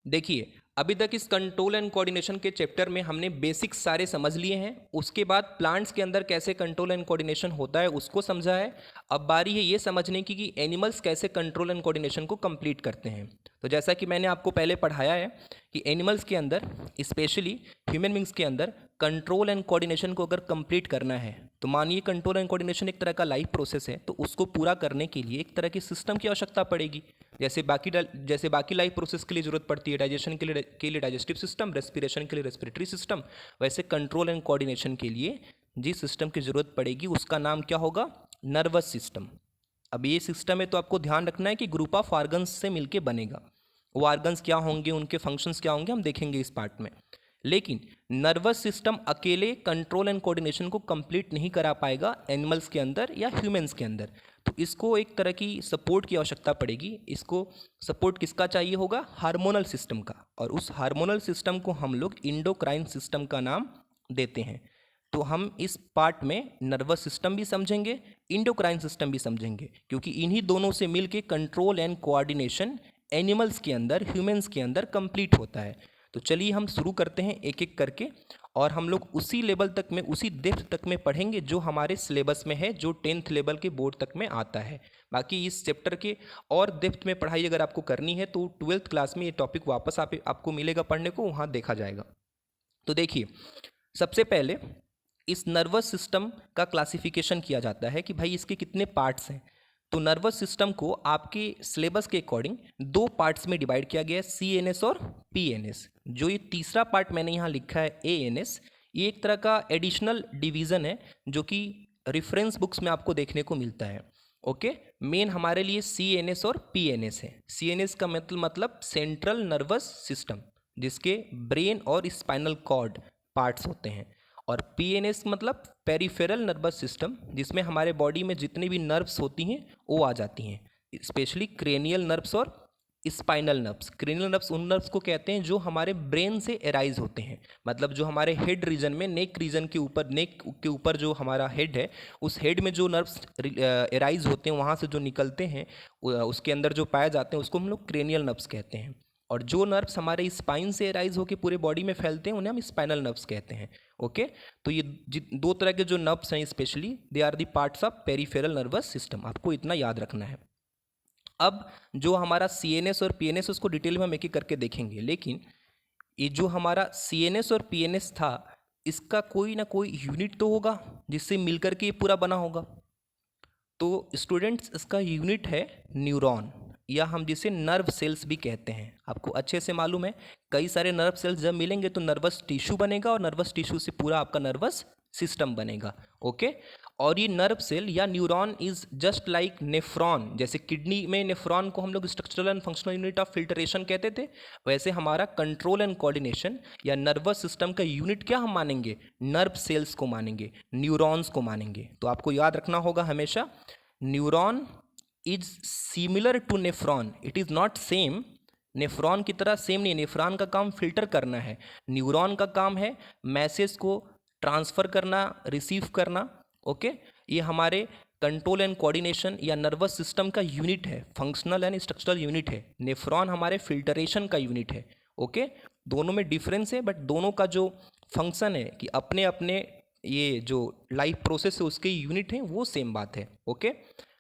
देखिए, अभी तक इस कंट्रोल एंड कोऑर्डिनेशन के चैप्टर में हमने बेसिक्स सारे समझ लिए हैं। उसके बाद प्लांट्स के अंदर कैसे कंट्रोल एंड कोऑर्डिनेशन होता है उसको समझा है। अब बारी है ये समझने की कि एनिमल्स कैसे कंट्रोल एंड कोऑर्डिनेशन को कंप्लीट करते हैं। तो जैसा कि मैंने आपको पहले पढ़ाया है कि एनिमल्स के अंदर, स्पेशली ह्यूमन बींग्स के अंदर, कंट्रोल एंड कोऑर्डिनेशन को अगर कंप्लीट करना है तो मानिए कंट्रोल एंड कोऑर्डिनेशन एक तरह का लाइफ प्रोसेस है, तो उसको पूरा करने के लिए एक तरह के सिस्टम की आवश्यकता पड़ेगी। जैसे बाकी लाइफ प्रोसेस के लिए जरूरत पड़ती है डाइजेशन के लिए डाइजेस्टिव सिस्टम, रेस्पिरेशन के लिए रेस्पिरेटरी सिस्टम, वैसे कंट्रोल एंड कोऑर्डिनेशन के लिए जिस सिस्टम की जरूरत पड़ेगी उसका नाम क्या होगा? Nervous system. अब ये सिस्टम है तो आपको ध्यान रखना है कि ग्रुप ऑफ ऑर्गन्स से मिलके बनेगा। वो ऑर्गन्स क्या होंगे, उनके फंक्शंस क्या होंगे, हम देखेंगे इस पार्ट में। लेकिन नर्वस सिस्टम अकेले कंट्रोल एंड कोऑर्डिनेशन को कंप्लीट नहीं करा पाएगा एनिमल्स के अंदर या ह्यूमंस के अंदर। तो इसको एक तरह की सपोर्ट की आवश्यकता पड़ेगी। इसको सपोर्ट किसका चाहिए होगा? हार्मोनल सिस्टम का। और उस हार्मोनल सिस्टम को हम लोग इंडोक्राइन सिस्टम का नाम देते हैं। तो हम इस पार्ट में नर्वस सिस्टम भी समझेंगे, इंडोक्राइन सिस्टम भी समझेंगे, क्योंकि इन्हीं दोनों से मिलके कंट्रोल एंड कोऑर्डिनेशन एनिमल्स के अंदर, ह्यूमंस के अंदर कंप्लीट होता है। तो चलिए हम शुरू करते हैं एक एक करके, और हम लोग उसी लेवल तक में, उसी डेप्थ तक में पढ़ेंगे जो हमारे सिलेबस में है, जो 10th लेवल के बोर्ड तक में आता है। बाकी इस चैप्टर के और डेप्थ में पढ़ाई अगर आपको करनी है तो 12th क्लास में ये टॉपिक वापस आपको मिलेगा पढ़ने को, वहाँ देखा जाएगा। तो देखिए, सबसे पहले इस नर्वस सिस्टम का क्लासिफिकेशन किया जाता है कि भाई इसके कितने पार्ट्स हैं। तो नर्वस सिस्टम को आपके सिलेबस के अकॉर्डिंग दो पार्ट्स में डिवाइड किया गया है, CNS और PNS। जो ये तीसरा पार्ट मैंने यहाँ लिखा है ANS, ये एक तरह का एडिशनल डिवीज़न है जो कि रेफरेंस बुक्स में आपको देखने को मिलता है। ओके, मेन हमारे लिए CNS और PNS है। CNS का मतलब सेंट्रल नर्वस सिस्टम, जिसके ब्रेन और स्पाइनल कॉर्ड पार्ट्स होते हैं। और PNS मतलब पेरिफेरल नर्वस सिस्टम, जिसमें हमारे बॉडी में जितनी भी नर्व्स होती हैं वो आ जाती हैं, स्पेशली क्रेनियल नर्व्स और स्पाइनल नर्व्स। क्रेनियल नर्व्स उन नर्व्स को कहते हैं जो हमारे ब्रेन से एराइज होते हैं, मतलब जो हमारे हेड रीजन में, नेक रीजन के ऊपर, नेक के ऊपर जो हमारा हेड है, उस हेड में जो नर्व्स एराइज होते हैं, वहाँ से जो निकलते हैं, उसके अंदर जो पाए जाते हैं, उसको हम लोग क्रेनियल नर्व्स कहते हैं। और जो नर्व्स हमारे स्पाइन से एराइज होकर पूरे बॉडी में फैलते हैं उन्हें हम स्पाइनल नर्व्स कहते हैं। ओके, तो ये दो तरह के जो नर्व्स हैं, specially they are the parts of peripheral nervous system, आपको इतना याद रखना है। अब जो हमारा CNS और PNS, उसको डिटेल में हम एक एक करके देखेंगे। लेकिन ये जो हमारा CNS और PNS था, इसका कोई ना कोई यूनिट तो होगा जिससे मिलकर के ये पूरा बना होगा। तो स्टूडेंट्स, इसका यूनिट है न्यूरॉन, या हम जिसे नर्व सेल्स भी कहते हैं। आपको अच्छे से मालूम है, कई सारे नर्व सेल्स जब मिलेंगे तो नर्वस टिश्यू बनेगा, और नर्वस टिश्यू से पूरा आपका नर्वस सिस्टम बनेगा। ओके, और ये नर्व सेल या neuron is just like nephron. जैसे किडनी में नेफ्रॉन को हम लोग structural and functional unit of filtration कहते थे, वैसे हमारा कंट्रोल एंड कोऑर्डिनेशन या नर्वस सिस्टम का यूनिट क्या हम मानेंगे? नर्व सेल्स को मानेंगे, न्यूरॉन्स को मानेंगे। तो आपको याद रखना होगा हमेशा, neuron is similar to nephron, it is not same. Nephron की तरह सेम नहीं, नेफ्रॉन का काम फिल्टर करना है, न्यूरॉन का काम है मैसेज को ट्रांसफ़र करना, रिसीव करना। ओके, ये हमारे कंट्रोल एंड कोऑर्डिनेशन या नर्वस सिस्टम का यूनिट है, फंक्शनल एंड स्ट्रक्चरल यूनिट है। नेफ्रॉन हमारे फिल्टरेशन का यूनिट है। ओके, दोनों में डिफरेंस है, बट दोनों का जो फंक्शन है कि अपने अपने ये जो लाइफ प्रोसेस है उसके यूनिट हैं, वो सेम बात है। ओके,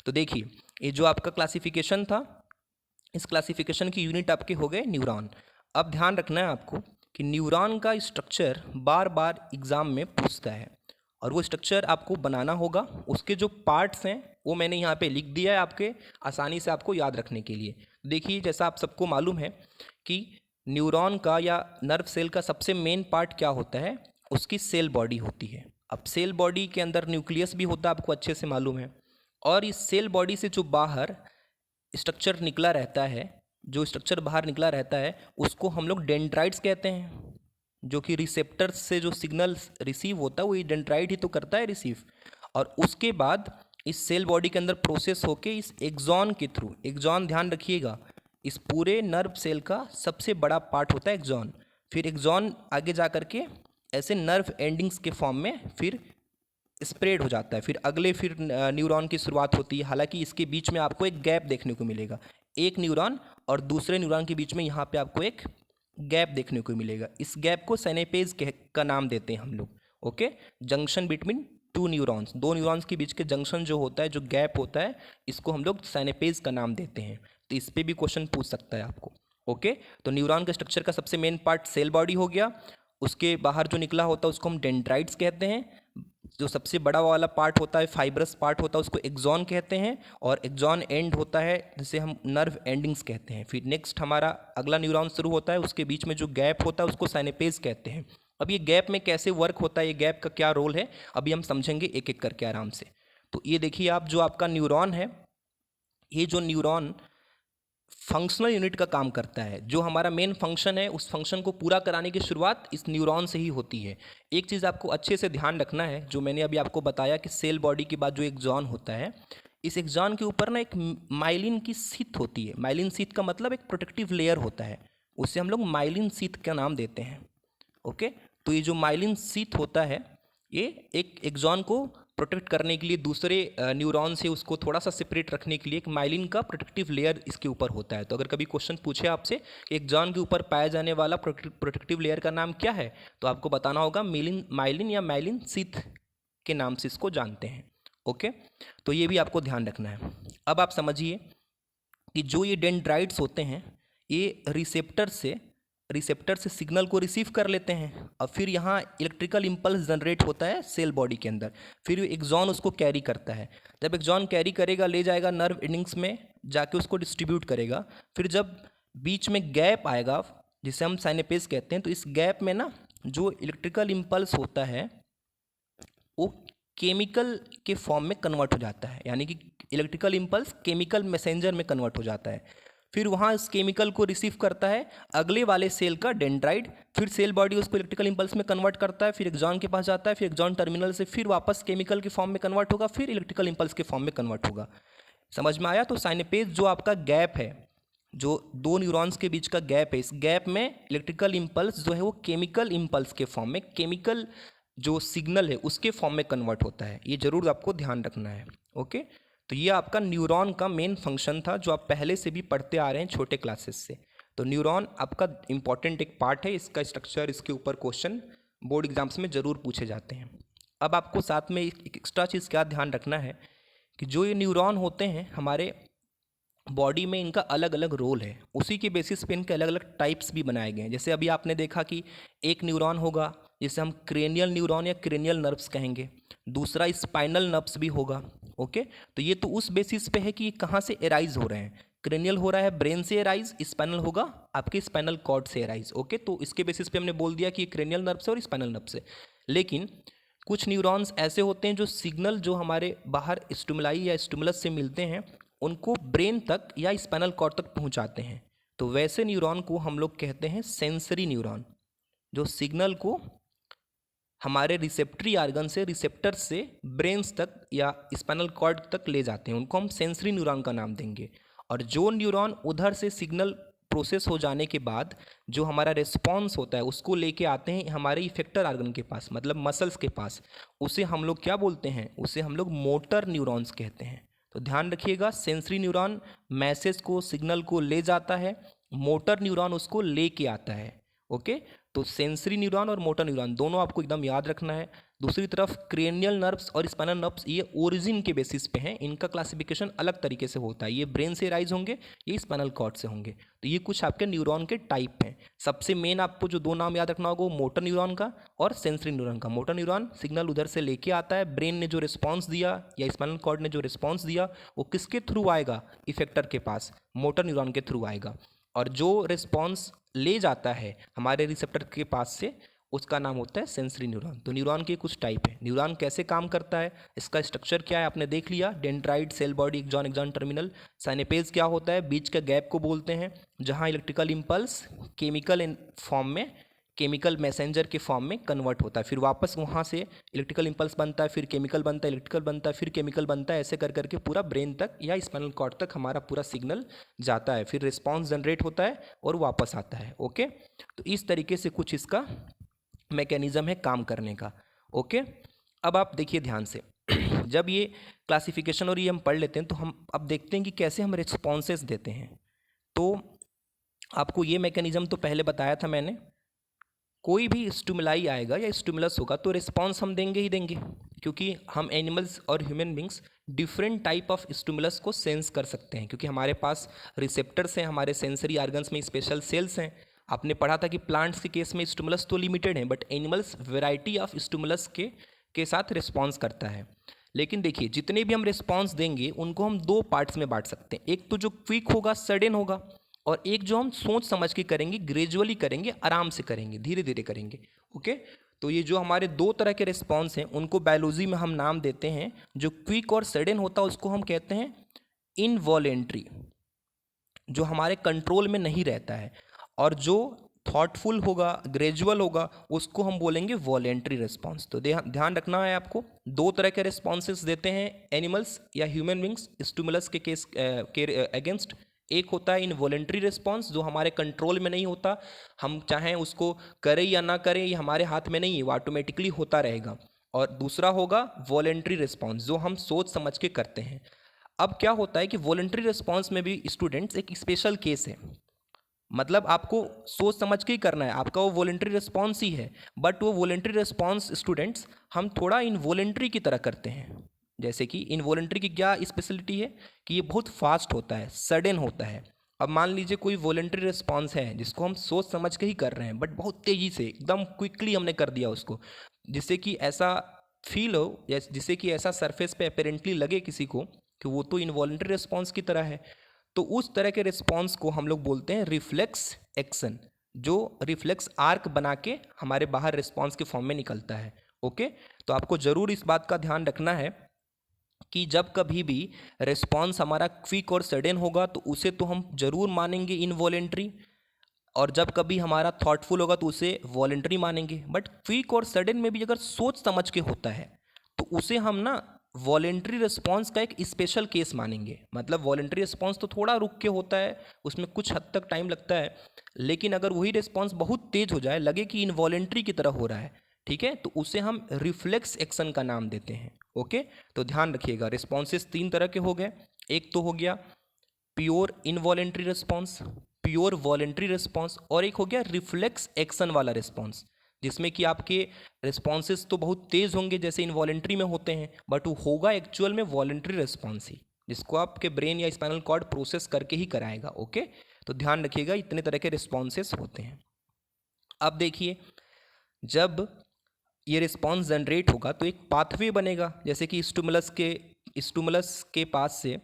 तो देखिए, ये जो आपका क्लासिफिकेशन था, इस क्लासिफिकेशन की यूनिट आपके हो गए न्यूरॉन। अब ध्यान रखना है आपको कि न्यूरॉन का स्ट्रक्चर बार बार एग्जाम में पूछता है, और वो स्ट्रक्चर आपको बनाना होगा। उसके जो पार्ट्स हैं वो मैंने यहाँ पे लिख दिया है आपके आसानी से आपको याद रखने के लिए। देखिए, जैसा आप सबको मालूम है कि न्यूरॉन का या नर्व सेल का सबसे मेन पार्ट क्या होता है? उसकी सेल बॉडी होती है। अब सेल बॉडी के अंदर न्यूक्लियस भी होता है, आपको अच्छे से मालूम है। और इस सेल बॉडी से जो बाहर स्ट्रक्चर निकला रहता है, जो स्ट्रक्चर बाहर निकला रहता है, उसको हम लोग डेंड्राइट्स कहते हैं। जो कि रिसेप्टर्स से जो सिग्नल रिसीव होता है वो ये डेंड्राइट ही तो करता है रिसीव। और उसके बाद इस सेल बॉडी के अंदर प्रोसेस होके इस एक्सॉन के थ्रू, एक्सॉन ध्यान रखिएगा, इस पूरे नर्व सेल का सबसे बड़ा पार्ट होता है एक्सॉन। फिर एक्सॉन आगे जा करके ऐसे नर्व एंडिंग्स के फॉर्म में फिर स्प्रेड हो जाता है, फिर न्यूरॉन की शुरुआत होती है। हालांकि इसके बीच में आपको एक गैप देखने को मिलेगा, एक न्यूरॉन और दूसरे न्यूरॉन के बीच में यहाँ पे आपको एक गैप देखने को मिलेगा। इस गैप को साइनेपेज का नाम देते हैं हम लोग। Okay, junction between two neurons, दो न्यूरॉन्स के बीच के जंक्शन जो होता है, जो गैप होता है, इसको हम लोग साइनेपेज का नाम देते हैं। तो इस पर भी क्वेश्चन पूछ सकता है आपको। ओके, तो न्यूरॉन के स्ट्रक्चर का सबसे मेन पार्ट सेल बॉडी हो गया। उसके बाहर जो निकला होता है उसको हम डेंड्राइट्स कहते हैं। जो सबसे बड़ा वाला पार्ट होता है, फाइब्रस पार्ट होता है, उसको एक्सॉन कहते हैं। और एक्सॉन एंड होता है जिसे हम नर्व एंडिंग्स कहते हैं। फिर नेक्स्ट हमारा अगला न्यूरॉन शुरू होता है, उसके बीच में जो गैप होता है उसको साइनेपेज कहते हैं। अब ये गैप में कैसे वर्क होता है, ये गैप का क्या रोल है, अभी हम समझेंगे एक एक करके आराम से। तो ये देखिए आप, जो आपका न्यूरॉन है, ये जो न्यूरॉन फंक्शनल यूनिट का काम करता है। जो हमारा मेन फंक्शन है, उस फंक्शन को पूरा कराने की शुरुआत इस न्यूरॉन से ही होती है। एक चीज़ आपको अच्छे से ध्यान रखना है, जो मैंने अभी आपको बताया कि सेल बॉडी के बाद जो एक्सॉन होता है, इस एक्सॉन के ऊपर ना एक माइलिन की सीथ होती है। माइलिन सीथ का मतलब एक प्रोटेक्टिव लेयर होता है, उसे हम लोग माइलिन सीथ का नाम देते हैं। ओके, तो ये जो माइलिन सीथ होता है, ये एक एक्सॉन को प्रोटेक्ट करने के लिए, दूसरे न्यूरॉन से उसको थोड़ा सा सेपरेट रखने के लिए एक माइलिन का प्रोटेक्टिव लेयर इसके ऊपर होता है। तो अगर कभी क्वेश्चन पूछे आपसे कि एक्सॉन के ऊपर पाया जाने वाला प्रोटेक्टिव लेयर का नाम क्या है, तो आपको बताना होगा माइलिन या माइलिन सीथ के नाम से इसको जानते हैं। ओके, तो ये भी आपको ध्यान रखना है। अब आप समझिए कि जो ये डेंड्राइट्स होते हैं, ये रिसेप्टर से सिग्नल को रिसीव कर लेते हैं। अब फिर यहाँ इलेक्ट्रिकल इम्पल्स जनरेट होता है सेल बॉडी के अंदर, फिर एक्सॉन उसको कैरी करता है। जब एक्सॉन कैरी करेगा, ले जाएगा नर्व एंडिंग्स में, जाके उसको डिस्ट्रीब्यूट करेगा। फिर जब बीच में गैप आएगा, जिसे हम साइनेपेज कहते हैं, तो इस गैप में ना जो इलेक्ट्रिकल इम्पल्स होता है वो केमिकल के फॉर्म में कन्वर्ट हो जाता है। यानी कि इलेक्ट्रिकल इम्पल्स केमिकल मैसेंजर में कन्वर्ट हो जाता है। फिर वहाँ इस केमिकल को रिसीव करता है अगले वाले सेल का डेंड्राइट, फिर सेल बॉडी उसको इलेक्ट्रिकल इम्पल्स में कन्वर्ट करता है, फिर एक्सॉन के पास जाता है, फिर एक्सॉन टर्मिनल से फिर वापस केमिकल के फॉर्म में कन्वर्ट होगा, फिर इलेक्ट्रिकल इम्पल्स के फॉर्म में कन्वर्ट होगा। समझ में आया? तो साइनेपेज जो आपका गैप है, जो दो न्यूरॉन्स के बीच का गैप है, इस गैप में इलेक्ट्रिकल इम्पल्स जो है वो केमिकल इम्पल्स के फॉर्म में, केमिकल जो सिग्नल है उसके फॉर्म में कन्वर्ट होता है। ये जरूर आपको ध्यान रखना है। ओके, तो ये आपका न्यूरॉन का मेन फंक्शन था, जो आप पहले से भी पढ़ते आ रहे हैं छोटे क्लासेस से। तो न्यूरॉन आपका इंपॉर्टेंट एक पार्ट है, इसका स्ट्रक्चर, इसके ऊपर क्वेश्चन बोर्ड एग्जाम्स में ज़रूर पूछे जाते हैं। अब आपको साथ में एक एक्स्ट्रा चीज़ क्या ध्यान रखना है कि जो ये न्यूरॉन होते हैं हमारे बॉडी में, इनका अलग अलग रोल है। उसी के बेसिस पे इनके अलग अलग टाइप्स भी बनाए गए हैं। जैसे अभी आपने देखा कि एक न्यूरॉन होगा जिसे हम क्रेनियल न्यूरॉन या क्रेनियल नर्व्स कहेंगे, दूसरा स्पाइनल नर्व्स भी होगा। ओके, तो ये तो उस बेसिस पे है कि कहाँ से एराइज हो रहे हैं। क्रेनियल हो रहा है ब्रेन से एराइज, स्पाइनल होगा आपके स्पाइनल कॉर्ड से एराइज। ओके, तो इसके बेसिस पे हमने बोल दिया कि क्रेनियल नर्व से और स्पाइनल नर्व से। लेकिन कुछ न्यूरॉन्स ऐसे होते हैं जो सिग्नल जो हमारे बाहर स्टिमुलाई या स्टिमुलस से मिलते हैं उनको ब्रेन तक या स्पाइनल कॉर्ड तक पहुंचाते हैं। तो वैसे न्यूरॉन को हम लोग कहते हैं सेंसरी न्यूरॉन, जो सिग्नल को हमारे रिसेप्टरी आर्गन से, रिसेप्टर से ब्रेन्स तक या स्पाइनल कॉर्ड तक ले जाते हैं। उनको हम सेंसरी न्यूरॉन का नाम देंगे। और जो न्यूरॉन उधर से सिग्नल प्रोसेस हो जाने के बाद जो हमारा रिस्पॉन्स होता है उसको लेके आते हैं हमारे इफेक्टर आर्गन के पास, मतलब मसल्स के पास, उसे हम लोग क्या बोलते हैं, उसे हम लोग मोटर न्यूरॉन्स कहते हैं। तो ध्यान रखिएगा, सेंसरी न्यूरॉन मैसेज को, सिग्नल को ले जाता है, मोटर न्यूरॉन उसको लेके आता है। ओके, तो सेंसरी न्यूरॉन और मोटर न्यूरॉन दोनों आपको एकदम याद रखना है। दूसरी तरफ क्रेनियल नर्व्स और स्पाइनल नर्व्स ये ओरिजिन के बेसिस पे हैं, इनका क्लासिफिकेशन अलग तरीके से होता है। ये ब्रेन से राइज होंगे, ये स्पाइनल कॉर्ड से होंगे। तो ये कुछ आपके न्यूरॉन के टाइप हैं। सबसे मेन आपको जो दो नाम याद रखना होगा वो मोटर न्यूरॉन का और सेंसरी न्यूरॉन का। मोटर न्यूरॉन सिग्नल उधर से लेके आता है, ब्रेन ने जो रिस्पॉन्स दिया या स्पाइनल कॉर्ड ने जो रिस्पॉन्स दिया वो किसके थ्रू आएगा, इफेक्टर के पास, मोटर न्यूरॉन के थ्रू आएगा। और जो रिस्पॉन्स ले जाता है हमारे रिसेप्टर के पास से, उसका नाम होता है सेंसरी न्यूरॉन। तो न्यूरॉन के कुछ टाइप है। न्यूरॉन कैसे काम करता है, इसका स्ट्रक्चर क्या है आपने देख लिया, dendrite, cell body, axon, axon terminal. Synapses क्या होता है, बीच का गैप को बोलते हैं, जहाँ इलेक्ट्रिकल इम्पल्स केमिकल फॉर्म में, केमिकल मैसेंजर के फॉर्म में कन्वर्ट होता है। फिर वापस वहाँ से इलेक्ट्रिकल इम्पल्स बनता है, फिर केमिकल बनता है, इलेक्ट्रिकल बनता है, फिर केमिकल बनता है, ऐसे कर करके पूरा ब्रेन तक या स्पाइनल कॉर्ड तक हमारा पूरा सिग्नल जाता है। फिर रिस्पॉन्स जनरेट होता है और वापस आता है। ओके, तो इस तरीके से कुछ इसका मैकेनिज्म है काम करने का। ओके, अब आप देखिए ध्यान से जब ये क्लासिफिकेशन और ये हम पढ़ लेते हैं तो हम अब देखते हैं कि कैसे हम रिस्पॉन्सेस देते हैं। तो आपको ये मैकेनिज्म तो पहले बताया था मैंने, कोई भी स्टिमुलाई आएगा या स्टिमुलस होगा तो रिस्पॉन्स हम देंगे ही देंगे, क्योंकि हम एनिमल्स और human beings different type of stimulus को सेंस कर सकते हैं, क्योंकि हमारे पास रिसेप्टर्स हैं, हमारे सेंसरी ऑर्गन्स में स्पेशल सेल्स हैं। आपने पढ़ा था कि प्लांट्स के केस में स्टिमुलस तो लिमिटेड हैं, but animals variety of stimulus के साथ रिस्पॉन्स करता है। लेकिन देखिए, जितने भी हम रिस्पॉन्स देंगे उनको हम दो पार्ट्स में बांट सकते हैं, एक तो जो क्विक होगा, सडन होगा, और एक जो हम सोच समझ के करेंगे, ग्रेजुअली करेंगे, आराम से करेंगे, धीरे धीरे करेंगे। ओके, तो ये जो हमारे दो तरह के रिस्पॉन्स हैं उनको बायोलॉजी में हम नाम देते हैं। जो क्विक और सडन होता है उसको हम कहते हैं इनवॉलेंट्री, जो हमारे कंट्रोल में नहीं रहता है, और जो थॉटफुल होगा, ग्रेजुअल होगा, उसको हम बोलेंगे वॉलेंट्री रिस्पॉन्स। तो ध्यान रखना है आपको, दो तरह के रिस्पॉन्सेस देते हैं एनिमल्स या ह्यूमन बींग्स स्टिमुलस के केस के अगेंस्ट। एक होता है इनवॉलेंट्री रिस्पॉन्स, जो हमारे कंट्रोल में नहीं होता, हम चाहें उसको करें या ना करें ये हमारे हाथ में नहीं है, वो ऑटोमेटिकली होता रहेगा। और दूसरा होगा वॉलेंट्री रिस्पॉन्स, जो हम सोच समझ के करते हैं। अब क्या होता है कि वॉलेंट्री रिस्पॉन्स में भी स्टूडेंट्स एक स्पेशल केस है, मतलब आपको सोच समझ के ही करना है, आपका वो वॉलेंट्री रिस्पॉन्स ही है, बट वो वॉलेंट्री रिस्पॉन्स स्टूडेंट्स हम थोड़ा इनवॉलेंट्री की तरह करते हैं। जैसे कि इनवॉलेंट्री की क्या स्पेशलिटी है कि ये बहुत फास्ट होता है, सडन होता है। अब मान लीजिए कोई वॉलेंट्री रिस्पॉन्स है जिसको हम सोच समझ के ही कर रहे हैं, बट बहुत तेज़ी से एकदम क्विकली हमने कर दिया उसको, जिससे कि ऐसा फील हो या जिससे कि ऐसा सरफेस पे अपेरेंटली लगे किसी को कि वो तो इनवॉलेंट्री रिस्पॉन्स की तरह है, तो उस तरह के रिस्पॉन्स को हम लोग बोलते हैं रिफ्लेक्स एक्शन, जो रिफ्लेक्स आर्क बना के हमारे बाहर रिस्पॉन्स के फॉर्म में निकलता है। ओके, तो आपको ज़रूर इस बात का ध्यान रखना है कि जब कभी भी रिस्पॉन्स हमारा क्विक और सडन होगा तो उसे तो हम जरूर मानेंगे इनवॉलेंट्री, और जब कभी हमारा थॉटफुल होगा तो उसे वॉलेंट्री मानेंगे। बट क्विक और सडन में भी अगर सोच समझ के होता है तो उसे हम ना वॉलेंट्री रिस्पॉन्स का एक स्पेशल केस मानेंगे। मतलब वॉलेंट्री रिस्पॉन्स तो थोड़ा रुक के होता है, उसमें कुछ हद तक टाइम लगता है, लेकिन अगर वही रिस्पॉन्स बहुत तेज हो जाए, लगे कि इनवॉलेंट्री की तरह हो रहा है, ठीक है, तो उसे हम रिफ्लेक्स एक्शन का नाम देते हैं। ओके, तो ध्यान रखिएगा, रिस्पॉन्सेस तीन तरह के हो गए। एक तो हो गया pure involuntary response, pure voluntary response, और एक हो गया रिफ्लेक्स एक्शन वाला रिस्पॉन्स, जिसमें कि आपके रिस्पॉन्सेस तो बहुत तेज़ होंगे जैसे इनवॉलेंट्री में होते हैं, बट वो होगा एक्चुअल में वॉलेंट्री रिस्पॉन्स ही, जिसको आपके ब्रेन या स्पाइनल कॉर्ड प्रोसेस करके ही कराएगा। ओके, तो ध्यान रखिएगा, इतने तरह के रिस्पॉन्सेस होते हैं। अब देखिए, जब ये रिस्पॉन्स जनरेट होगा तो एक पाथवे बनेगा, जैसे कि स्टिमुलस के पास से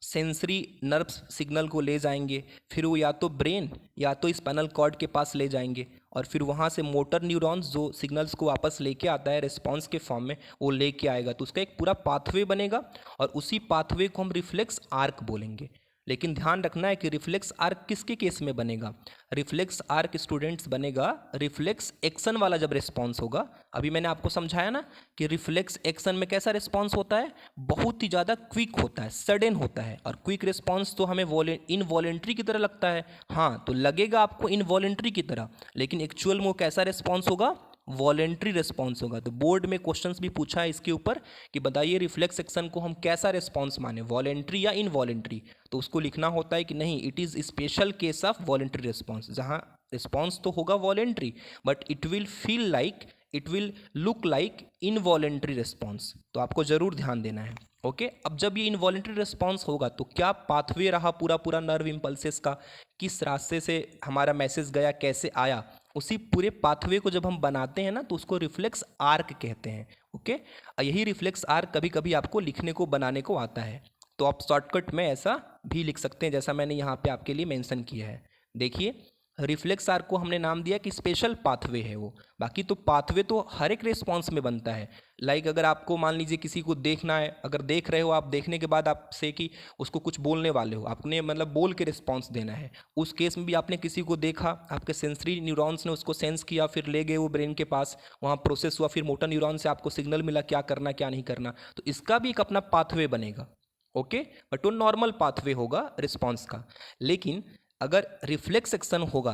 सेंसरी नर्व सिग्नल को ले जाएंगे, फिर वो या तो ब्रेन या तो स्पाइनल कॉर्ड के पास ले जाएंगे, और फिर वहाँ से मोटर न्यूरॉन्स जो सिग्नल्स को वापस लेके आता है रिस्पॉन्स के फॉर्म में, वो लेके आएगा, तो उसका एक पूरा पाथवे बनेगा, और उसी पाथवे को हम रिफ्लेक्स आर्क बोलेंगे। लेकिन ध्यान रखना है कि रिफ्लेक्स आर्क किसके केस में बनेगा? रिफ्लेक्स आर्क स्टूडेंट्स बनेगा रिफ्लेक्स एक्शन वाला जब रिस्पॉन्स होगा। अभी मैंने आपको समझाया ना कि रिफ्लेक्स एक्शन में कैसा रिस्पॉन्स होता है, बहुत ही ज़्यादा क्विक होता है, सडन होता है, और क्विक रिस्पॉन्स तो हमें इनवॉलेंट्री की तरह लगता है। हाँ, तो लगेगा आपको इनवॉलेंट्री की तरह, लेकिन एक्चुअल में वो कैसा रिस्पॉन्स होगा? वॉलेंट्री रिस्पॉन्स होगा। तो बोर्ड में क्वेश्चंस भी पूछा है इसके ऊपर कि बताइए रिफ्लेक्स एक्शन को हम कैसा रिस्पॉन्स माने, वॉलेंट्री या इनवॉलेंट्री? तो उसको लिखना होता है कि नहीं, it is special case of voluntary response, जहाँ रिस्पॉन्स तो होगा voluntary, but it will feel like, it will look like involuntary response. तो आपको जरूर ध्यान देना है। ओके, अब जब ये इनवॉलेंट्री रिस्पॉन्स होगा तो क्या पाथवे रहा पूरा पूरा नर्व इम्पल्सेस का, किस रास्ते से हमारा मैसेज गया, कैसे आया, उसी पूरे पाथवे को जब हम बनाते हैं ना तो उसको रिफ्लेक्स आर्क कहते हैं। ओके, यही रिफ्लेक्स आर्क कभी कभी आपको लिखने को, बनाने को आता है, तो आप शॉर्टकट में ऐसा भी लिख सकते हैं जैसा मैंने यहाँ पे आपके लिए मेंशन किया है। देखिए, रिफ्लेक्स आर्क को हमने नाम दिया कि स्पेशल पाथवे है वो, बाकी तो पाथवे तो हर एक रिस्पॉन्स में बनता है। लाइक अगर आपको मान लीजिए किसी को देखना है, अगर देख रहे हो आप, देखने के बाद आपसे कि उसको कुछ बोलने वाले हो, आपने मतलब बोल के रिस्पॉन्स देना है, उस केस में भी आपने किसी को देखा, आपके सेंसरी न्यूरॉन्स ने उसको सेंस किया, फिर ले गए वो ब्रेन के पास, वहाँ प्रोसेस हुआ, फिर मोटर न्यूरॉन से आपको सिग्नल मिला क्या करना क्या नहीं करना, तो इसका भी एक अपना पाथवे बनेगा। ओके, बट वो नॉर्मल पाथवे होगा रिस्पॉन्स का। लेकिन अगर रिफ्लेक्स एक्शन होगा,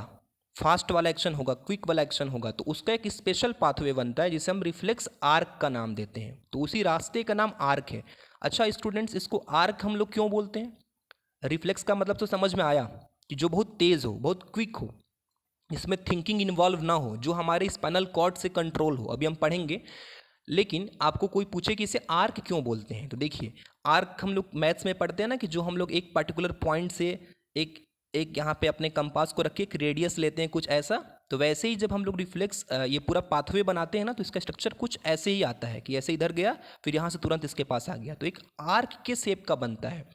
फास्ट वाला एक्शन होगा, क्विक वाला एक्शन होगा, तो उसका एक स्पेशल पाथवे बनता है जिसे हम रिफ्लेक्स आर्क का नाम देते हैं। तो उसी रास्ते का नाम आर्क है। अच्छा स्टूडेंट्स, इसको आर्क हम लोग क्यों बोलते हैं? रिफ्लेक्स का मतलब तो समझ में आया कि जो बहुत तेज़ हो, बहुत क्विक हो, इसमें थिंकिंग इन्वॉल्व ना हो, जो हमारे स्पाइनल कॉर्ड से कंट्रोल हो। अभी हम पढ़ेंगे। लेकिन आपको कोई पूछे कि इसे आर्क क्यों बोलते हैं, तो देखिए, आर्क हम लोग मैथ्स में पढ़ते हैं ना, कि जो हम लोग एक पर्टिकुलर पॉइंट से एक एक यहाँ पे अपने कंपास को रख के एक रेडियस लेते हैं, कुछ ऐसा। तो वैसे ही जब हम लोग रिफ्लेक्स ये पूरा पाथवे बनाते हैं ना, तो इसका स्ट्रक्चर कुछ ऐसे ही आता है कि ऐसे इधर गया, फिर यहाँ से तुरंत इसके पास आ गया, तो एक आर्क के शेप का बनता है।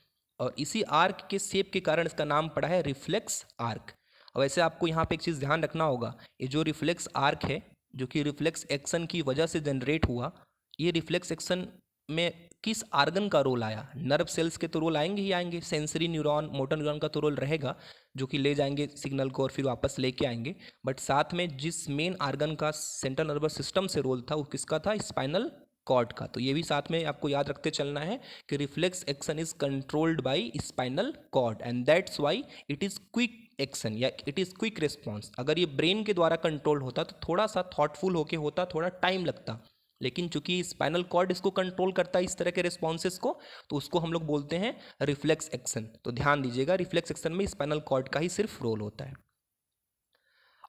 और इसी आर्क के शेप के कारण इसका नाम पड़ा है रिफ्लेक्स आर्क। और वैसे आपको यहाँ पे एक चीज़ ध्यान रखना होगा, ये जो रिफ्लेक्स आर्क है, जो कि रिफ्लेक्स एक्शन की वजह से जनरेट हुआ, ये रिफ्लेक्स एक्शन में किस आर्गन का रोल आया? नर्व सेल्स के तो रोल आएंगे ही आएंगे, सेंसरी न्यूरॉन, मोटर न्यूरॉन का तो रोल रहेगा, जो कि ले जाएंगे सिग्नल को और फिर वापस लेके आएंगे। बट साथ में जिस मेन आर्गन का सेंट्रल नर्वस सिस्टम से रोल था, वो किसका था? स्पाइनल कॉर्ड का। तो ये भी साथ में आपको याद रखते चलना है कि reflex action is controlled by spinal cord and that's why it is quick action या इट इज क्विक रिस्पॉन्स। अगर ये ब्रेन के द्वारा कंट्रोल होता तो थोड़ा सा थॉटफुल होके होता, थोड़ा टाइम लगता, लेकिन चूंकि स्पाइनल कॉर्ड इसको कंट्रोल करता है इस तरह के रिस्पॉन्सेस को, तो उसको हम लोग बोलते हैं रिफ्लेक्स एक्शन। तो ध्यान दीजिएगा, रिफ्लेक्स एक्शन में स्पाइनल कॉर्ड का ही सिर्फ रोल होता है।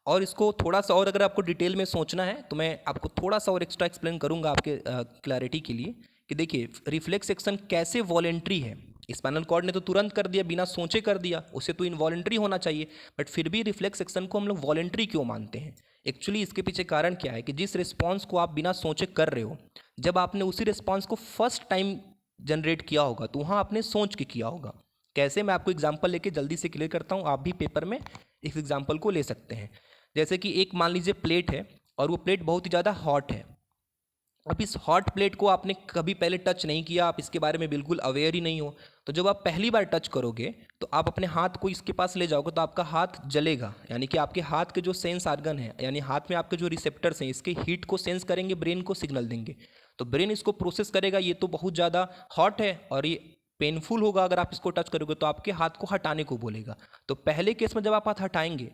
और इसको थोड़ा सा और अगर आपको डिटेल में सोचना है, तो मैं आपको थोड़ा सा और एक्स्ट्रा एक्सप्लेन करूंगा आपके क्लैरिटी के लिए, कि देखिए रिफ्लेक्स एक्शन कैसे वॉलेंट्री है। स्पाइनल कॉर्ड ने तो तुरंत कर दिया, बिना सोचे कर दिया, उसे तो इनवॉलेंट्री होना चाहिए, बट फिर भी रिफ्लेक्स एक्शन को हम लोग वॉलेंट्री क्यों मानते हैं? एक्चुअली इसके पीछे कारण क्या है कि जिस रिस्पॉन्स को आप बिना सोचे कर रहे हो, जब आपने उसी रिस्पॉन्स को फर्स्ट टाइम जनरेट किया होगा, तो वहाँ आपने सोच के किया होगा। कैसे? मैं आपको एग्जाम्पल लेके जल्दी से क्लियर करता हूँ, आप भी पेपर में इस एग्जाम्पल को ले सकते हैं। जैसे कि एक मान लीजिए प्लेट है, और वो प्लेट बहुत ही ज़्यादा हॉट है। अब इस हॉट प्लेट को आपने कभी पहले टच नहीं किया, आप इसके बारे में बिल्कुल अवेयर ही नहीं हो, तो जब आप पहली बार टच करोगे, तो आप अपने हाथ को इसके पास ले जाओगे, तो आपका हाथ जलेगा, यानी कि आपके हाथ के जो सेंस आर्गन है, यानी हाथ में आपके जो रिसेप्टर्स हैं, इसके हीट को सेंस करेंगे, ब्रेन को सिग्नल देंगे, तो ब्रेन इसको प्रोसेस करेगा, ये तो बहुत ज़्यादा हॉट है और ये पेनफुल होगा अगर आप इसको टच करोगे, तो आपके हाथ को हटाने को बोलेगा। तो पहले केस में जब आप हाथ हटाएंगे,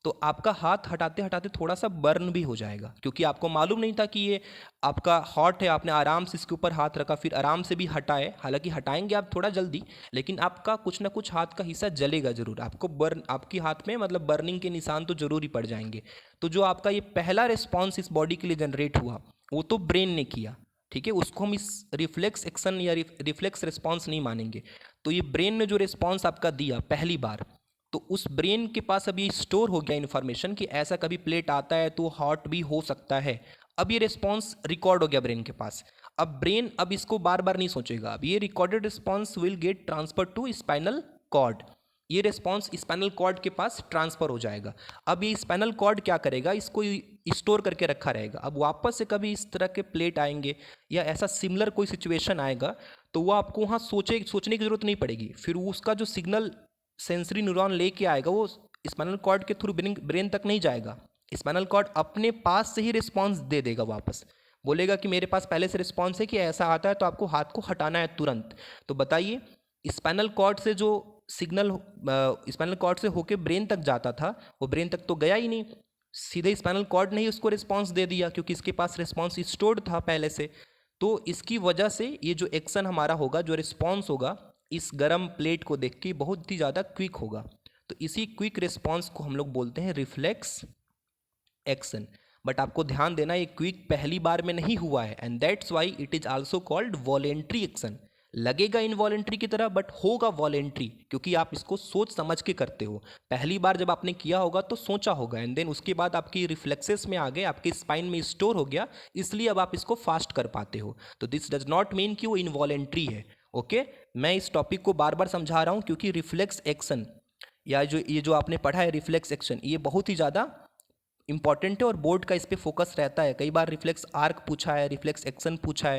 तो आपका हाथ हटाते हटाते थोड़ा सा बर्न भी हो जाएगा, क्योंकि आपको मालूम नहीं था कि ये आपका हॉट है। आपने आराम से इसके ऊपर हाथ रखा, फिर आराम से भी हटाए, हालांकि हटाएंगे आप थोड़ा जल्दी, लेकिन आपका कुछ ना कुछ हाथ का हिस्सा जलेगा जरूर, आपको बर्न, आपकी हाथ में मतलब बर्निंग के निशान तो जरूर ही पड़ जाएंगे। तो जो आपका ये पहला रिस्पॉन्स इस बॉडी के लिए जनरेट हुआ, वो तो ब्रेन ने किया, ठीक है, उसको हम इस रिफ्लेक्स एक्शन या रिफ्लेक्स रिस्पॉन्स नहीं मानेंगे। तो ये ब्रेन ने जो रिस्पॉन्स आपका दिया पहली बार, तो उस ब्रेन के पास अब ये स्टोर हो गया इन्फॉर्मेशन कि ऐसा कभी प्लेट आता है तो हॉट भी हो सकता है। अब ये रिस्पॉन्स रिकॉर्ड हो गया ब्रेन के पास। अब ब्रेन अब इसको बार बार नहीं सोचेगा, अब ये recorded response will get transfer to spinal cord. ये रिस्पॉन्स स्पाइनल कॉर्ड के पास ट्रांसफर हो जाएगा। अब ये स्पाइनल कॉर्ड क्या करेगा? इसको स्टोर करके रखा रहेगा। अब वापस से कभी इस तरह के प्लेट आएंगे या ऐसा सिमिलर कोई सिचुएशन आएगा, तो वो आपको वहाँ सोचने की जरूरत नहीं पड़ेगी, फिर उसका जो सिग्नल सेंसरी न्यूरॉन लेके आएगा, वो स्पाइनल कॉर्ड के थ्रू ब्रेन तक नहीं जाएगा। स्पाइनल कॉर्ड अपने पास से ही रिस्पॉन्स दे देगा, वापस बोलेगा कि मेरे पास पहले से रिस्पॉन्स है कि ऐसा आता है तो आपको हाथ को हटाना है तुरंत। तो बताइए, स्पाइनल कॉर्ड से जो सिग्नल स्पाइनल कॉर्ड से होके ब्रेन तक जाता था, वो ब्रेन तक तो गया ही नहीं, सीधे स्पाइनल कॉर्ड ने ही उसको रिस्पॉन्स दे दिया, क्योंकि इसके पास रिस्पॉन्स स्टोर्ड था पहले से। तो इसकी वजह से ये जो एक्शन हमारा होगा, जो रिस्पॉन्स होगा, इस गर्म प्लेट को देख के बहुत ही ज़्यादा क्विक होगा। तो इसी क्विक रिस्पॉन्स को हम लोग बोलते हैं रिफ्लेक्स एक्शन। बट आपको ध्यान देना, ये क्विक पहली बार में नहीं हुआ है, and that's why it is also called voluntary action. लगेगा इनवॉलेंट्री की तरह, बट होगा वॉलेंट्री, क्योंकि आप इसको सोच समझ के करते हो। पहली बार जब आपने किया होगा तो सोचा होगा, एंड देन उसके बाद आपकी रिफ्लेक्सेस में आ गए, आपके स्पाइन में स्टोर हो गया, इसलिए अब आप इसको फास्ट कर पाते हो। तो दिस डज नॉट मीन कि वो इनवॉलेंट्री है। ओके, मैं इस टॉपिक को बार बार समझा रहा हूँ, क्योंकि रिफ्लेक्स एक्शन या ये जो आपने पढ़ा है रिफ्लेक्स एक्शन, ये बहुत ही ज़्यादा इंपॉर्टेंट है और बोर्ड का इस पर फोकस रहता है। कई बार रिफ्लेक्स आर्क पूछा है, रिफ्लेक्स एक्शन पूछा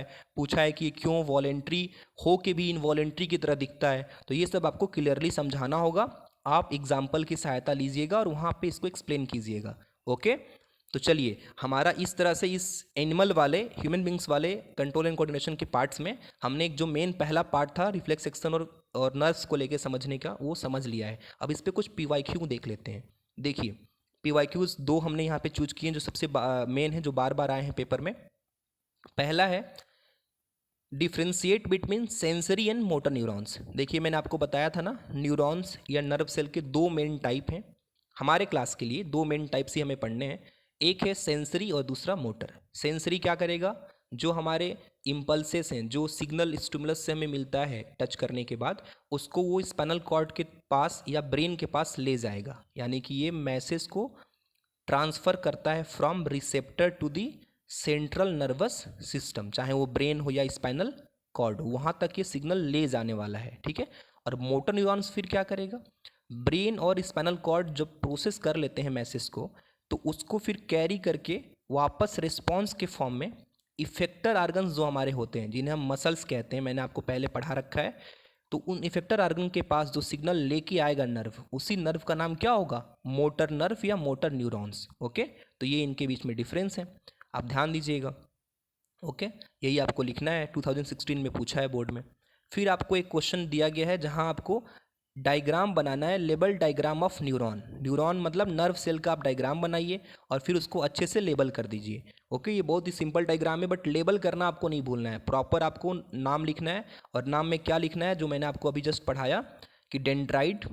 है कि ये क्यों वॉलेंट्री हो के भी इनवॉलेंट्री की तरह दिखता है। तो ये सब आपको क्लियरली समझाना होगा, आप एग्जाम्पल की सहायता लीजिएगा और वहाँ पे इसको एक्सप्लेन कीजिएगा। ओके, तो चलिए, हमारा इस तरह से इस एनिमल वाले, ह्यूमन बींग्स वाले कंट्रोल एंड कोऑर्डिनेशन के पार्ट्स में हमने एक जो मेन पहला पार्ट था रिफ्लेक्स एक्शन और नर्व्स को लेके समझने का, वो समझ लिया है। अब इस पर कुछ PYQ देख लेते हैं। देखिए, PYQs दो हमने यहाँ पे चूज किए हैं, जो सबसे मेन है, जो बार बार आए हैं पेपर में। पहला है differentiate between sensory and motor neurons. देखिए मैंने आपको बताया था ना, न्यूरॉन्स या नर्व सेल के दो मेन टाइप हैं। हमारे क्लास के लिए दो मेन टाइप्स ही हमें पढ़ने हैं, एक है सेंसरी और दूसरा मोटर। सेंसरी क्या करेगा, जो हमारे इम्पल्सेस हैं, जो सिग्नल स्टिमुलस से हमें मिलता है टच करने के बाद, उसको वो स्पाइनल कॉर्ड के पास या ब्रेन के पास ले जाएगा, यानी कि ये मैसेज को ट्रांसफ़र करता है from receptor to the central nervous system, चाहे वो ब्रेन हो या स्पाइनल कॉर्ड हो, वहाँ तक ये सिग्नल ले जाने वाला है, ठीक है। और मोटर न्यूरॉन्स फिर क्या करेगा, ब्रेन और स्पाइनल कॉर्ड जब प्रोसेस कर लेते हैं मैसेज को, तो उसको फिर कैरी करके वापस रिस्पॉन्स के फॉर्म में इफेक्टर आर्गन्स जो हमारे होते हैं, जिन्हें हम मसल्स कहते हैं, मैंने आपको पहले पढ़ा रखा है, तो उन इफेक्टर आर्गन के पास जो सिग्नल लेके आएगा नर्व, उसी नर्व का नाम क्या होगा, मोटर नर्व या मोटर न्यूरॉन्स। ओके, तो ये इनके बीच में डिफरेंस है, आप ध्यान दीजिएगा। ओके, यही आपको लिखना है, 2016 में पूछा है बोर्ड में। फिर आपको एक क्वेश्चन दिया गया है जहां आपको डायग्राम बनाना है, label diagram of neuron. Neuron मतलब नर्व सेल का आप डायग्राम बनाइए और फिर उसको अच्छे से लेबल कर दीजिए। ओके, ये बहुत ही सिंपल डायग्राम है, बट लेबल करना आपको नहीं भूलना है, प्रॉपर आपको नाम लिखना है। और नाम में क्या लिखना है, जो मैंने आपको अभी जस्ट पढ़ाया कि डेंड्राइट,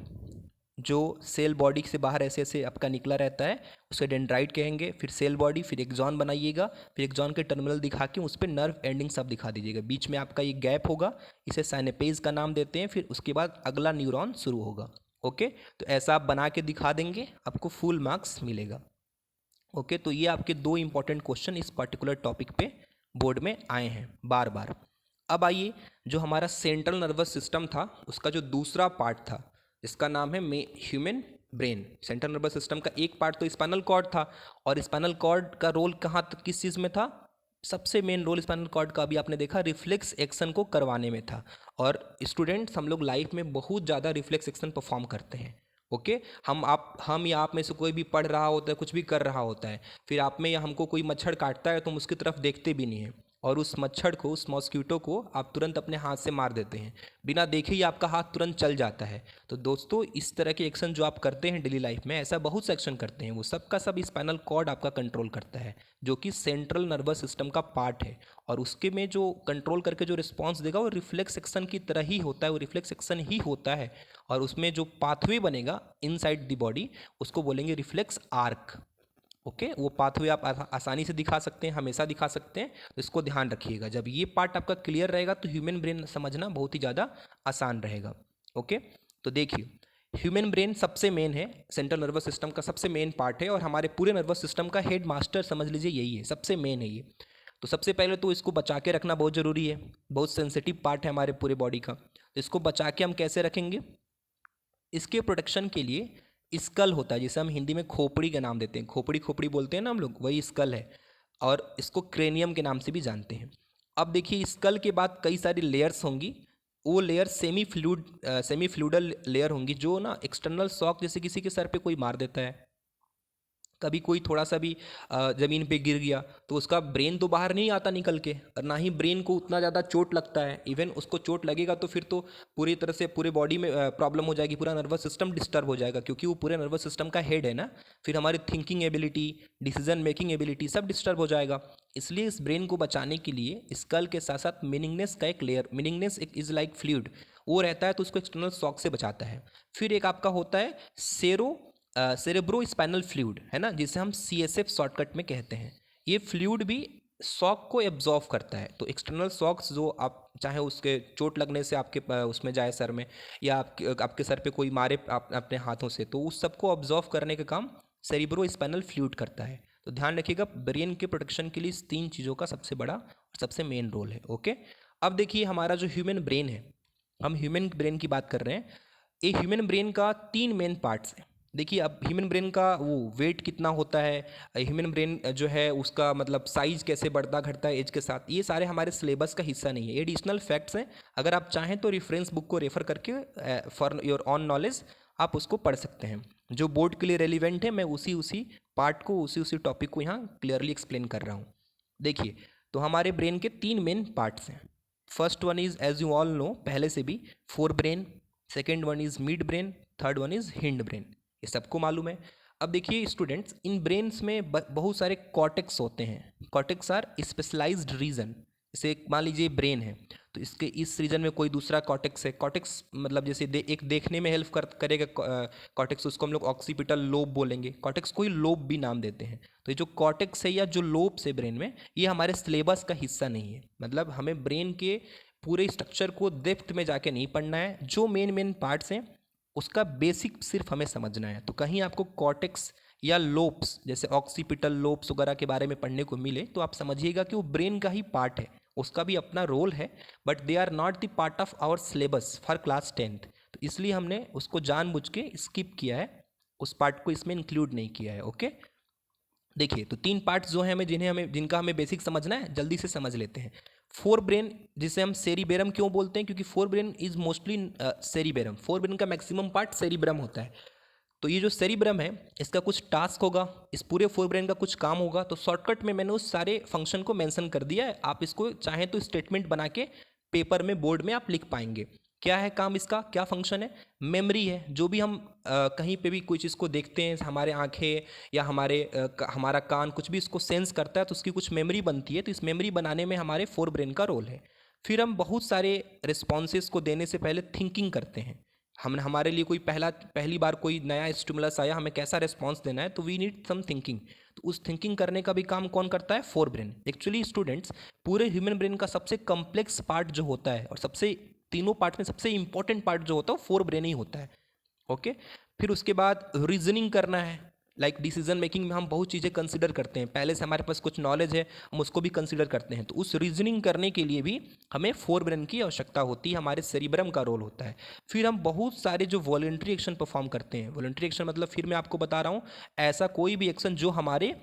जो सेल बॉडी से बाहर ऐसे ऐसे आपका निकला रहता है, उसे डेंड्राइट कहेंगे। फिर सेल बॉडी, फिर एक्सॉन बनाइएगा, फिर एक्सॉन के टर्मिनल दिखा के उस पर नर्व एंडिंग सब दिखा दीजिएगा। बीच में आपका ये गैप होगा, इसे साइनेपेज का नाम देते हैं। फिर उसके बाद अगला न्यूरॉन शुरू होगा। ओके, तो ऐसा आप बना के दिखा देंगे, आपको फुल मार्क्स मिलेगा। ओके, तो ये आपके दो इंपॉर्टेंट क्वेश्चन इस पर्टिकुलर टॉपिक पे बोर्ड में आए हैं बार बार। अब आइए, जो हमारा सेंट्रल नर्वस सिस्टम था, उसका जो दूसरा पार्ट था, इसका नाम है human brain. Central nervous system का एक पार्ट तो स्पाइनल कॉर्ड था, और स्पाइनल कॉर्ड का रोल कहाँ तक, किस चीज़ में था, सबसे मेन रोल स्पाइनल कॉर्ड का अभी आपने देखा रिफ्लेक्स एक्शन को करवाने में था। और स्टूडेंट्स, हम लोग लाइफ में बहुत ज़्यादा रिफ्लेक्स एक्शन परफॉर्म करते हैं। ओके, हम या आप में से कोई भी पढ़ रहा होता है, कुछ भी कर रहा होता है, फिर आप में या हमको कोई मच्छर काटता है तो हम उसकी तरफ देखते भी नहीं हैं, और उस मच्छर को, उस मॉस्क्यूटो को आप तुरंत अपने हाथ से मार देते हैं, बिना देखे ही आपका हाथ तुरंत चल जाता है। तो दोस्तों, इस तरह के एक्शन जो आप करते हैं डेली लाइफ में, ऐसा बहुत से एक्शन करते हैं, वो सब का सब स्पाइनल कॉर्ड आपका कंट्रोल करता है, जो कि सेंट्रल नर्वस सिस्टम का पार्ट है। और उसके में जो कंट्रोल करके जो रिस्पॉन्स देगा, वो रिफ्लेक्स एक्शन की तरह ही होता है, वो रिफ्लेक्स एक्शन ही होता है। और उसमें जो पाथवे बनेगा इनसाइड द बॉडी, उसको बोलेंगे रिफ्लेक्स आर्क। ओके, वो पाथवे आप आसानी से दिखा सकते हैं, हमेशा दिखा सकते हैं, तो इसको ध्यान रखिएगा। जब ये पार्ट आपका क्लियर रहेगा तो ह्यूमन ब्रेन समझना बहुत ही ज़्यादा आसान रहेगा। ओके, तो देखिए, ह्यूमन ब्रेन सबसे मेन है, सेंट्रल नर्वस सिस्टम का सबसे मेन पार्ट है, और हमारे पूरे नर्वस सिस्टम का हेड मास्टर समझ लीजिए यही है, सबसे मेन है ये। तो सबसे पहले तो इसको बचा के रखना बहुत ज़रूरी है, बहुत सेंसिटिव पार्ट है हमारे पूरे बॉडी का। तो इसको बचा के हम कैसे रखेंगे, इसके प्रोटेक्शन के लिए स्कल होता है, जिसे हम हिंदी में खोपड़ी का नाम देते हैं, खोपड़ी खोपड़ी बोलते हैं ना हम लोग, वही स्कल है। और इसको क्रेनियम के नाम से भी जानते हैं। अब देखिए, स्कल के बाद कई सारी लेयर्स होंगी, वो लेयर सेमी फ्लूइडल लेयर होंगी, जो ना एक्सटर्नल शॉक, जैसे किसी के सर पे कोई मार देता है, कभी कोई थोड़ा सा भी ज़मीन पे गिर गया, तो उसका ब्रेन तो बाहर नहीं आता निकल के, और ना ही ब्रेन को उतना ज़्यादा चोट लगता है। इवन उसको चोट लगेगा तो फिर तो पूरी तरह से पूरे बॉडी में प्रॉब्लम हो जाएगी, पूरा नर्वस सिस्टम डिस्टर्ब हो जाएगा, क्योंकि वो पूरे नर्वस सिस्टम का हेड है ना। फिर हमारी thinking ability, decision making ability सब डिस्टर्ब हो जाएगा। इसलिए इस ब्रेन को बचाने के लिए स्कल के साथ साथ मीनिंगनेस का एक लेयर, मीनिंगनेस एक इज़ लाइक फ्लूइड, वो रहता है, तो उसको एक्सटर्नल शॉक से बचाता है। फिर एक आपका होता है सेरेब्रो स्पाइनल फ्लूइड, है ना, जिसे हम CSF शॉर्टकट में कहते हैं। ये फ्लूइड भी शॉक को एब्जॉर्व करता है। तो एक्सटर्नल शॉक्स जो आप चाहे उसके चोट लगने से आपके उसमें जाए सर में, या आपके सर पे कोई मारे अपने हाथों से, तो उस सबको ऑब्जॉर्व करने का काम सेरिब्रो स्पाइनल फ्लूइड करता है। तो ध्यान रखिएगा, ब्रेन के प्रोटेक्शन के लिए इस तीन चीज़ों का सबसे बड़ा और सबसे मेन रोल है। ओके, अब देखिए, हमारा जो ह्यूमन ब्रेन है, हम ह्यूमन ब्रेन की बात कर रहे हैं। ये ह्यूमन ब्रेन का तीन मेन पार्ट्स हैं। देखिए, अब ह्यूमन ब्रेन का वो वेट कितना होता है, ह्यूमन ब्रेन जो है उसका मतलब साइज कैसे बढ़ता घटता है एज के साथ, ये सारे हमारे सिलेबस का हिस्सा नहीं है, ये एडिशनल फैक्ट्स हैं। अगर आप चाहें तो रेफरेंस बुक को रेफर करके फॉर योर ऑन नॉलेज आप उसको पढ़ सकते हैं। जो बोर्ड के लिए रेलिवेंट है, मैं उसी पार्ट को, उसी टॉपिक को यहाँ क्लियरली एक्सप्लेन कर रहा हूँ। देखिए, तो हमारे ब्रेन के तीन मेन पार्ट्स हैं। First one is, as you all know पहले से भी, forebrain. Second one is midbrain. Third one is hindbrain. ये सबको मालूम है। अब देखिए स्टूडेंट्स, इन ब्रेन्स में बहुत सारे कॉर्टेक्स होते हैं। कॉर्टेक्स आर स्पेशलाइज्ड रीजन, जैसे मान लीजिए ब्रेन है, तो इसके इस रीजन में कोई दूसरा कॉर्टेक्स है। कॉर्टेक्स मतलब जैसे एक देखने में हेल्प करेगा कॉर्टेक्स, उसको हम लोग ऑक्सीपिटल लोब बोलेंगे। कॉर्टेक्स को ही लोब भी नाम देते हैं। तो ये जो कॉर्टेक्स है या जो लोब्स है ब्रेन में, ये हमारे सिलेबस का हिस्सा नहीं है। मतलब हमें ब्रेन के पूरे स्ट्रक्चर को डेप्थ में जाके नहीं पढ़ना है, जो मेन मेन पार्ट्स हैं उसका बेसिक सिर्फ हमें समझना है। तो कहीं आपको कॉर्टेक्स या लोब्स जैसे ऑक्सीपिटल लोब्स वगैरह के बारे में पढ़ने को मिले तो आप समझिएगा कि वो ब्रेन का ही पार्ट है, उसका भी अपना रोल है, but they are not the part of our syllabus for class 10th। तो इसलिए हमने उसको जानबूझ के स्किप किया है, उस पार्ट को इसमें इंक्लूड नहीं किया है। ओके, देखिए तो 3 पार्ट्स जो हैं जिनका हमें बेसिक समझना है, जल्दी से समझ लेते हैं। फोर ब्रेन, जिसे हम सेरिबेरम क्यों बोलते हैं, क्योंकि fore brain is mostly cerebrum, fore brain का मैक्सिमम पार्ट सेरिब्रम होता है। तो ये जो सेरिब्रम है, इसका कुछ टास्क होगा, इस पूरे फोर ब्रेन का कुछ काम होगा। तो शॉर्टकट में मैंने उस सारे फंक्शन को मेंशन कर दिया है, आप इसको चाहें तो स्टेटमेंट बना के पेपर में बोर्ड में आप लिख पाएंगे। क्या है काम इसका, क्या फंक्शन है? मेमोरी है। जो भी हम कहीं पे भी कोई चीज़ को देखते हैं, हमारे आंखें या हमारा कान कुछ भी इसको सेंस करता है, तो उसकी कुछ मेमोरी बनती है। तो इस मेमोरी बनाने में हमारे फोर ब्रेन का रोल है। फिर हम बहुत सारे रिस्पॉन्सेज को देने से पहले थिंकिंग करते हैं। हमारे लिए कोई पहली बार कोई नया स्टिमुलस आया, हमें कैसा रिस्पॉन्स देना है, तो वी नीड सम थिंकिंग। तो उस थिंकिंग करने का भी काम कौन करता है? Fore brain. एक्चुअली स्टूडेंट्स, पूरे ह्यूमन ब्रेन का सबसे कॉम्प्लेक्स पार्ट जो होता है और तीनों पार्ट में सबसे इंपॉर्टेंट पार्ट जो होता है वो फोर ब्रेन ही होता है। ओके, फिर उसके बाद रीजनिंग करना है। लाइक डिसीजन मेकिंग में हम बहुत चीज़ें कंसिडर करते हैं, पहले से हमारे पास कुछ नॉलेज है, हम उसको भी कंसिडर करते हैं। तो उस रीजनिंग करने के लिए भी हमें फोर ब्रेन की आवश्यकता होती है, हमारे सेरिब्रम का रोल होता है। फिर हम बहुत सारे जो वॉलंटरी एक्शन परफॉर्म करते हैं, वॉलंटरी एक्शन मतलब फिर मैं आपको बता रहा हूँ, ऐसा कोई भी एक्शन जो हमारे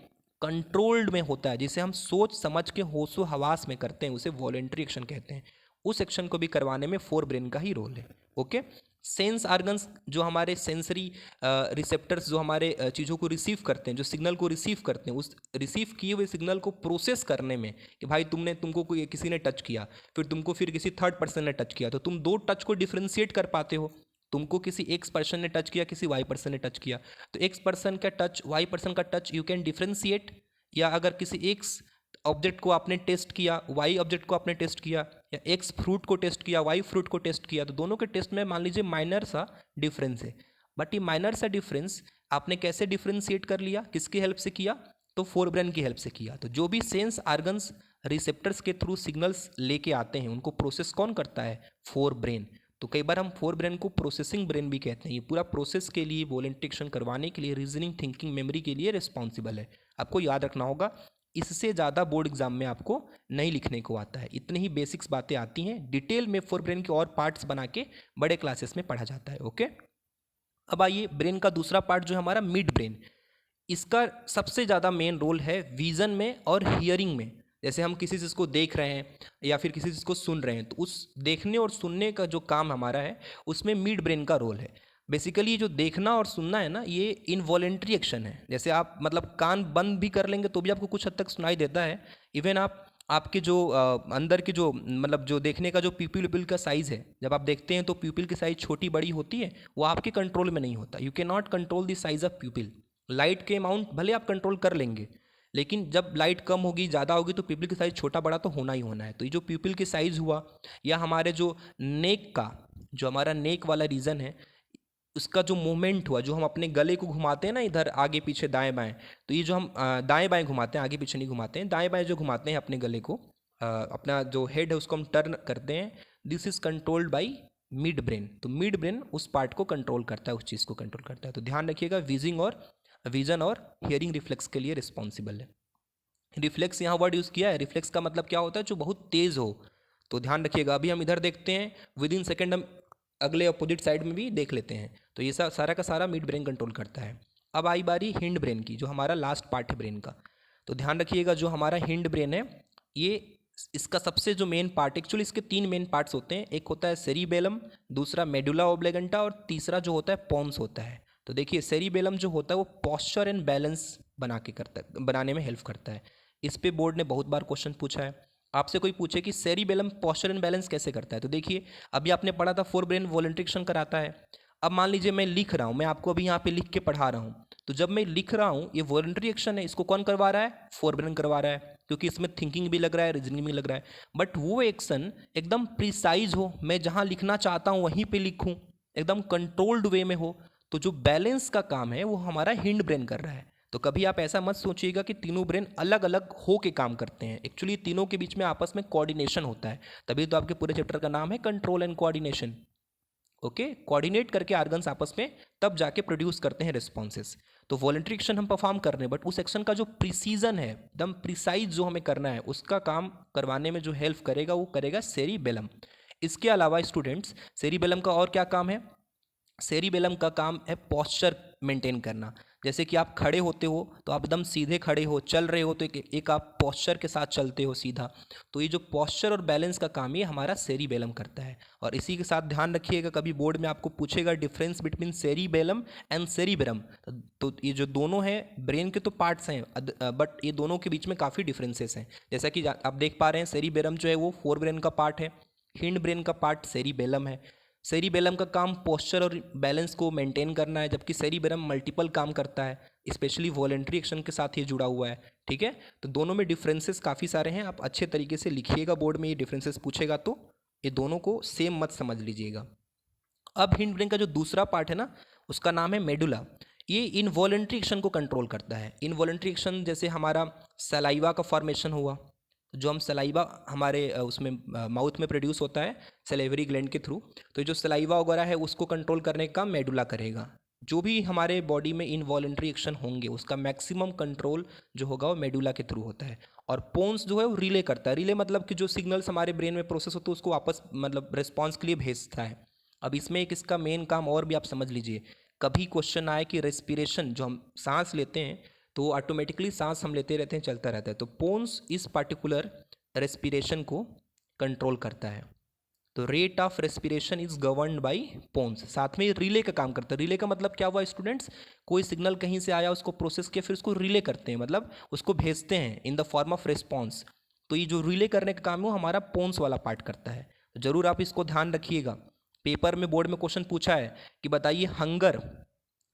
कंट्रोल्ड में होता है, जिसे हम सोच समझ के होशो हवास में करते हैं, उसे वॉलंटरी एक्शन कहते हैं। उस एक्शन को भी करवाने में फोर ब्रेन का ही रोल है। ओके, सेंस आर्गन्स, जो हमारे सेंसरी रिसेप्टर्स जो हमारे चीज़ों को रिसीव करते हैं, जो सिग्नल को रिसीव करते हैं, उस रिसीव किए हुए सिग्नल को प्रोसेस करने में, कि भाई तुमको किसी ने टच किया, फिर किसी थर्ड पर्सन ने टच किया, तो तुम दो टच को डिफ्रेंशिएट कर पाते हो। तुमको किसी एक्स पर्सन ने टच किया, किसी वाई पर्सन ने टच किया, तो एक्स पर्सन का टच, वाई पर्सन का टच यू कैन डिफ्रेंशिएट। या अगर किसी एक्स ऑब्जेक्ट को आपने टेस्ट किया, वाई ऑब्जेक्ट को आपने टेस्ट किया, या एक्स फ्रूट को टेस्ट किया, वाई फ्रूट को टेस्ट किया, तो दोनों के टेस्ट में मान लीजिए माइनर सा डिफरेंस है, बट ये माइनर सा डिफरेंस आपने कैसे डिफ्रेंशिएट कर लिया, किसकी हेल्प से किया? तो फोर ब्रेन की हेल्प से किया। तो जो भी सेंस आर्गन्स रिसेप्टर्स के थ्रू सिग्नल्स लेके आते हैं, उनको प्रोसेस कौन करता है? Fore brain. तो कई बार हम फोर ब्रेन को प्रोसेसिंग ब्रेन भी कहते हैं। ये पूरा प्रोसेस के लिए, वॉलंटरी एक्शन करवाने के लिए, रीजनिंग, थिंकिंग, मेमोरी के लिए रिस्पॉन्सिबल है। आपको याद रखना होगा, इससे ज़्यादा बोर्ड एग्जाम में आपको नहीं लिखने को आता है, इतनी ही बेसिक्स बातें आती हैं। डिटेल में फोर ब्रेन के और पार्ट्स बना के बड़े क्लासेस में पढ़ा जाता है। ओके, अब आइए ब्रेन का दूसरा पार्ट जो है हमारा मिड ब्रेन। इसका सबसे ज़्यादा मेन रोल है विजन में और हियरिंग में। जैसे हम किसी चीज़ को देख रहे हैं या फिर किसी चीज़ को सुन रहे हैं, तो उस देखने और सुनने का जो काम हमारा है, उसमें मिड ब्रेन का रोल है। बेसिकली जो देखना और सुनना है ना, ये इनवॉलेंट्री एक्शन है। जैसे आप मतलब कान बंद भी कर लेंगे तो भी आपको कुछ हद तक सुनाई देता है। इवन आपके जो अंदर की जो मतलब जो देखने का जो प्यूपिल का साइज़ है, जब आप देखते हैं तो प्यूपिल की साइज़ छोटी बड़ी होती है, वो आपके कंट्रोल में नहीं होता। You can not control the size of प्यूपिल। Light के अमाउंट भले आप कंट्रोल कर लेंगे, लेकिन जब लाइट कम होगी, ज़्यादा होगी, तो प्यूपिल की साइज़ छोटा बड़ा तो होना ही होना है। तो ये जो प्यूपिल की साइज़ हुआ, या हमारे जो नेक का, जो हमारा नेक वाला रीजन है, उसका जो मूवमेंट हुआ, जो हम अपने गले को घुमाते हैं ना इधर आगे पीछे दाएं बाएं, तो ये जो हम दाएं बाएं घुमाते हैं, आगे पीछे नहीं घुमाते हैं, दाएं बाएं जो घुमाते हैं अपने गले को, अपना जो हेड है उसको हम टर्न करते हैं, this is controlled by mid brain. तो मिड ब्रेन उस पार्ट को कंट्रोल करता है, उस चीज़ को कंट्रोल करता है। तो ध्यान रखिएगा, विजन और हियरिंग रिफ्लेक्स के लिए रिस्पॉन्सिबल है। रिफ्लेक्स यहाँ वर्ड यूज़ किया है, रिफ्लेक्स का मतलब क्या होता है? जो बहुत तेज़ हो। तो ध्यान रखिएगा, अभी हम इधर देखते हैं, विद इन सेकेंड हम अगले अपोजिट साइड में भी देख लेते हैं। तो ये सारा का सारा मिड ब्रेन कंट्रोल करता है। अब आई बारी हिंड ब्रेन की, जो हमारा लास्ट पार्ट है ब्रेन का। तो ध्यान रखिएगा, जो हमारा हिंड ब्रेन है, ये इसका सबसे जो मेन पार्ट, एक्चुअली इसके 3 मेन पार्ट्स होते हैं। एक होता है सेरिबेलम, दूसरा मेडुला ओब्लेगेंटा, और तीसरा जो होता है पोन्स होता है। तो देखिए, सेरिबेलम जो होता है वो पॉस्चर एंड बैलेंस बनाने में हेल्प करता है। इस पे बोर्ड ने बहुत बार क्वेश्चन पूछा है। आपसे कोई पूछे कि सेरिबेलम पॉस्चर एंड बैलेंस कैसे करता है, तो देखिए, अभी आपने पढ़ा था फोर ब्रेन वॉलंटरी एक्शन कराता है। अब मान लीजिए मैं लिख रहा हूँ, मैं आपको अभी यहाँ पे लिख के पढ़ा रहा हूँ, तो जब मैं लिख रहा हूँ, ये वॉलंटरी एक्शन है, इसको कौन करवा रहा है? फोरब्रेन करवा रहा है, क्योंकि इसमें थिंकिंग भी लग रहा है, रीजनिंग भी लग रहा है। बट वो एक्शन एकदम प्रिसाइज हो, मैं जहाँ लिखना चाहता हूँ वहीं पे लिखूँ, एकदम कंट्रोल्ड वे में हो, तो जो बैलेंस का काम है वो हमारा हिंड ब्रेन कर रहा है। तो कभी आप ऐसा मत सोचिएगा कि तीनों ब्रेन अलग अलग हो के काम करते हैं। एक्चुअली तीनों के बीच में आपस में कोऑर्डिनेशन होता है, तभी तो आपके पूरे चैप्टर का नाम है control and coordination. Okay, coordinate करके आर्गन्स आपस में तब जाके प्रोड्यूस करते हैं रिस्पॉन्सेस। तो वॉलंटरी एक्शन हम परफॉर्म कर रहे हैं, बट उस एक्शन का जो प्रिसीजन है, एकदम प्रिसाइज जो हमें करना है, उसका काम करवाने में जो हेल्प करेगा वो करेगा सेरिबेलम। इसके अलावा स्टूडेंट्स, सेरिबेलम का और क्या काम है? सेरिबेलम का काम है पोस्चर मेंटेन करना। जैसे कि आप खड़े होते हो तो आप एकदम सीधे खड़े हो, चल रहे हो तो एक आप पोस्चर के साथ चलते हो सीधा। तो ये जो पोस्चर और बैलेंस का काम ये हमारा सेरिबेलम करता है। और इसी के साथ ध्यान रखिएगा, कभी बोर्ड में आपको पूछेगा difference between cerebellum and cerebrum, तो ये जो दोनों हैं ब्रेन के तो पार्ट्स हैं, बट ये दोनों के बीच में काफ़ी डिफरेंसेस हैं। जैसा कि आप देख पा रहे हैं, सेरिबेरम जो है वो फोर ब्रेन का पार्ट है, हिंड ब्रेन का पार्ट सेरिबेलम है। सेरिबेलम का काम पोस्चर और बैलेंस को मेंटेन करना है, जबकि सेरिबेलम मल्टीपल काम करता है, स्पेशली वॉलेंट्री एक्शन के साथ ये जुड़ा हुआ है। ठीक है, तो दोनों में डिफरेंसेस काफ़ी सारे हैं, आप अच्छे तरीके से लिखिएगा, बोर्ड में ये डिफरेंसेस पूछेगा तो ये दोनों को सेम मत समझ लीजिएगा। अब हिंड ब्रेन का जो दूसरा पार्ट है ना, उसका नाम है मेडुला। ये इनवॉलेंट्री एक्शन को कंट्रोल करता है। इनवॉलेंट्री एक्शन जैसे हमारा सलाइवा का फॉर्मेशन हुआ, जो हम सलाइवा हमारे उसमें माउथ में प्रोड्यूस होता है सलेवरी ग्लैंड के थ्रू, तो ये जो सलाइवा वगैरह है उसको कंट्रोल करने का मेडुला करेगा। जो भी हमारे बॉडी में इनवॉलेंट्री एक्शन होंगे उसका मैक्सिमम कंट्रोल जो होगा वो मेडुला के थ्रू होता है। और पोन्स जो है वो रिले करता है। रिले मतलब कि जो सिग्नल्स हमारे ब्रेन में प्रोसेस होते हैं उसको वापस मतलब रिस्पॉन्स के लिए भेजता है। अब इसमें एक इसका मेन काम और भी आप समझ लीजिए, कभी क्वेश्चन आए कि रेस्पिरेशन जो हम सांस लेते हैं तो ऑटोमेटिकली सांस हम लेते रहते हैं, चलता रहता है, तो पोन्स इस पार्टिकुलर रेस्पिरेशन को कंट्रोल करता है। तो rate of respiration is governed by pons. साथ में रिले का काम करता है। रिले का मतलब क्या हुआ स्टूडेंट्स? कोई सिग्नल कहीं से आया, उसको प्रोसेस किया, फिर उसको रिले करते हैं, मतलब उसको भेजते हैं in the form of response. तो ये जो रिले करने का काम है वो हमारा पोन्स वाला पार्ट करता है। तो जरूर आप इसको ध्यान रखिएगा। पेपर में बोर्ड में क्वेश्चन पूछा है कि बताइए हंगर,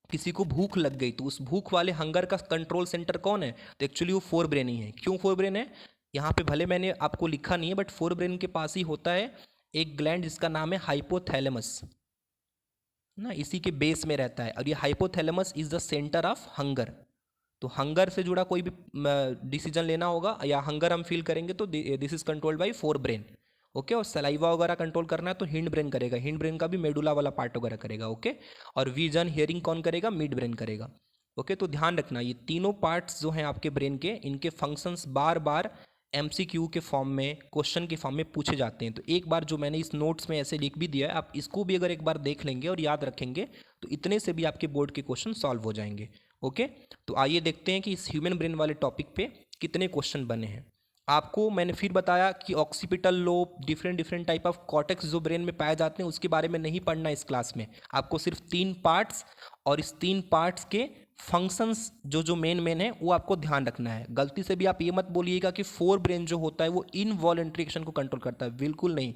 किसी को भूख लग गई तो उस भूख वाले हंगर का कंट्रोल सेंटर कौन है? तो एक्चुअली वो फोर ब्रेन ही है। क्यों फोर ब्रेन है? यहाँ पे भले मैंने आपको लिखा नहीं है, बट फोर ब्रेन के पास ही होता है एक ग्लैंड जिसका नाम है हाइपोथैलेमस ना, इसी के बेस में रहता है। और ये hypothalamus is the centre of hunger. तो हंगर से जुड़ा कोई भी डिसीजन लेना होगा या हंगर हम फील करेंगे तो this is controlled by fore brain. Okay, और सलाइवा वगैरह कंट्रोल करना है तो हिंड ब्रेन करेगा। हिंड ब्रेन का भी मेडुला वाला पार्ट वगैरह करेगा। ओके, और विजन हियरिंग कौन करेगा? मिड ब्रेन करेगा। ओके, तो ध्यान रखना ये तीनों पार्ट्स जो हैं आपके ब्रेन के, इनके फंक्शंस बार बार एमसीक्यू के फॉर्म में, क्वेश्चन के फॉर्म में पूछे जाते हैं। तो एक बार जो मैंने इस नोट्स में ऐसे लिख भी दिया है, आप इसको भी अगर एक बार देख लेंगे और याद रखेंगे तो इतने से भी आपके बोर्ड के क्वेश्चन सॉल्व हो जाएंगे। ओके, तो आइए देखते हैं कि इस ह्यूमन ब्रेन वाले टॉपिक पे कितने क्वेश्चन बने हैं। आपको मैंने फिर बताया कि occipital lobe, different different type of cortex जो ब्रेन में पाए जाते हैं उसके बारे में नहीं पढ़ना इस क्लास में। आपको सिर्फ 3 पार्ट्स और इस 3 पार्ट्स के फंक्शंस जो जो मेन है वो आपको ध्यान रखना है। गलती से भी आप ये मत बोलिएगा कि फोर ब्रेन जो होता है वो इनवॉलेंट्री एक्शन को कंट्रोल करता है, बिल्कुल नहीं।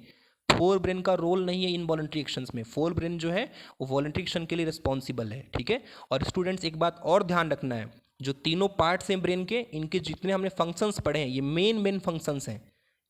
फोर ब्रेन का रोल नहीं है इनवॉलेंट्री एक्शंस में। फोर ब्रेन जो है वो वॉलेंट्री एक्शन के लिए रिस्पॉन्सिबल है। ठीक है, और स्टूडेंट्स एक बात और ध्यान रखना है, जो तीनों पार्ट्स हैं ब्रेन के, इनके जितने हमने फंक्शंस पढ़े हैं ये मेन फंक्शंस हैं।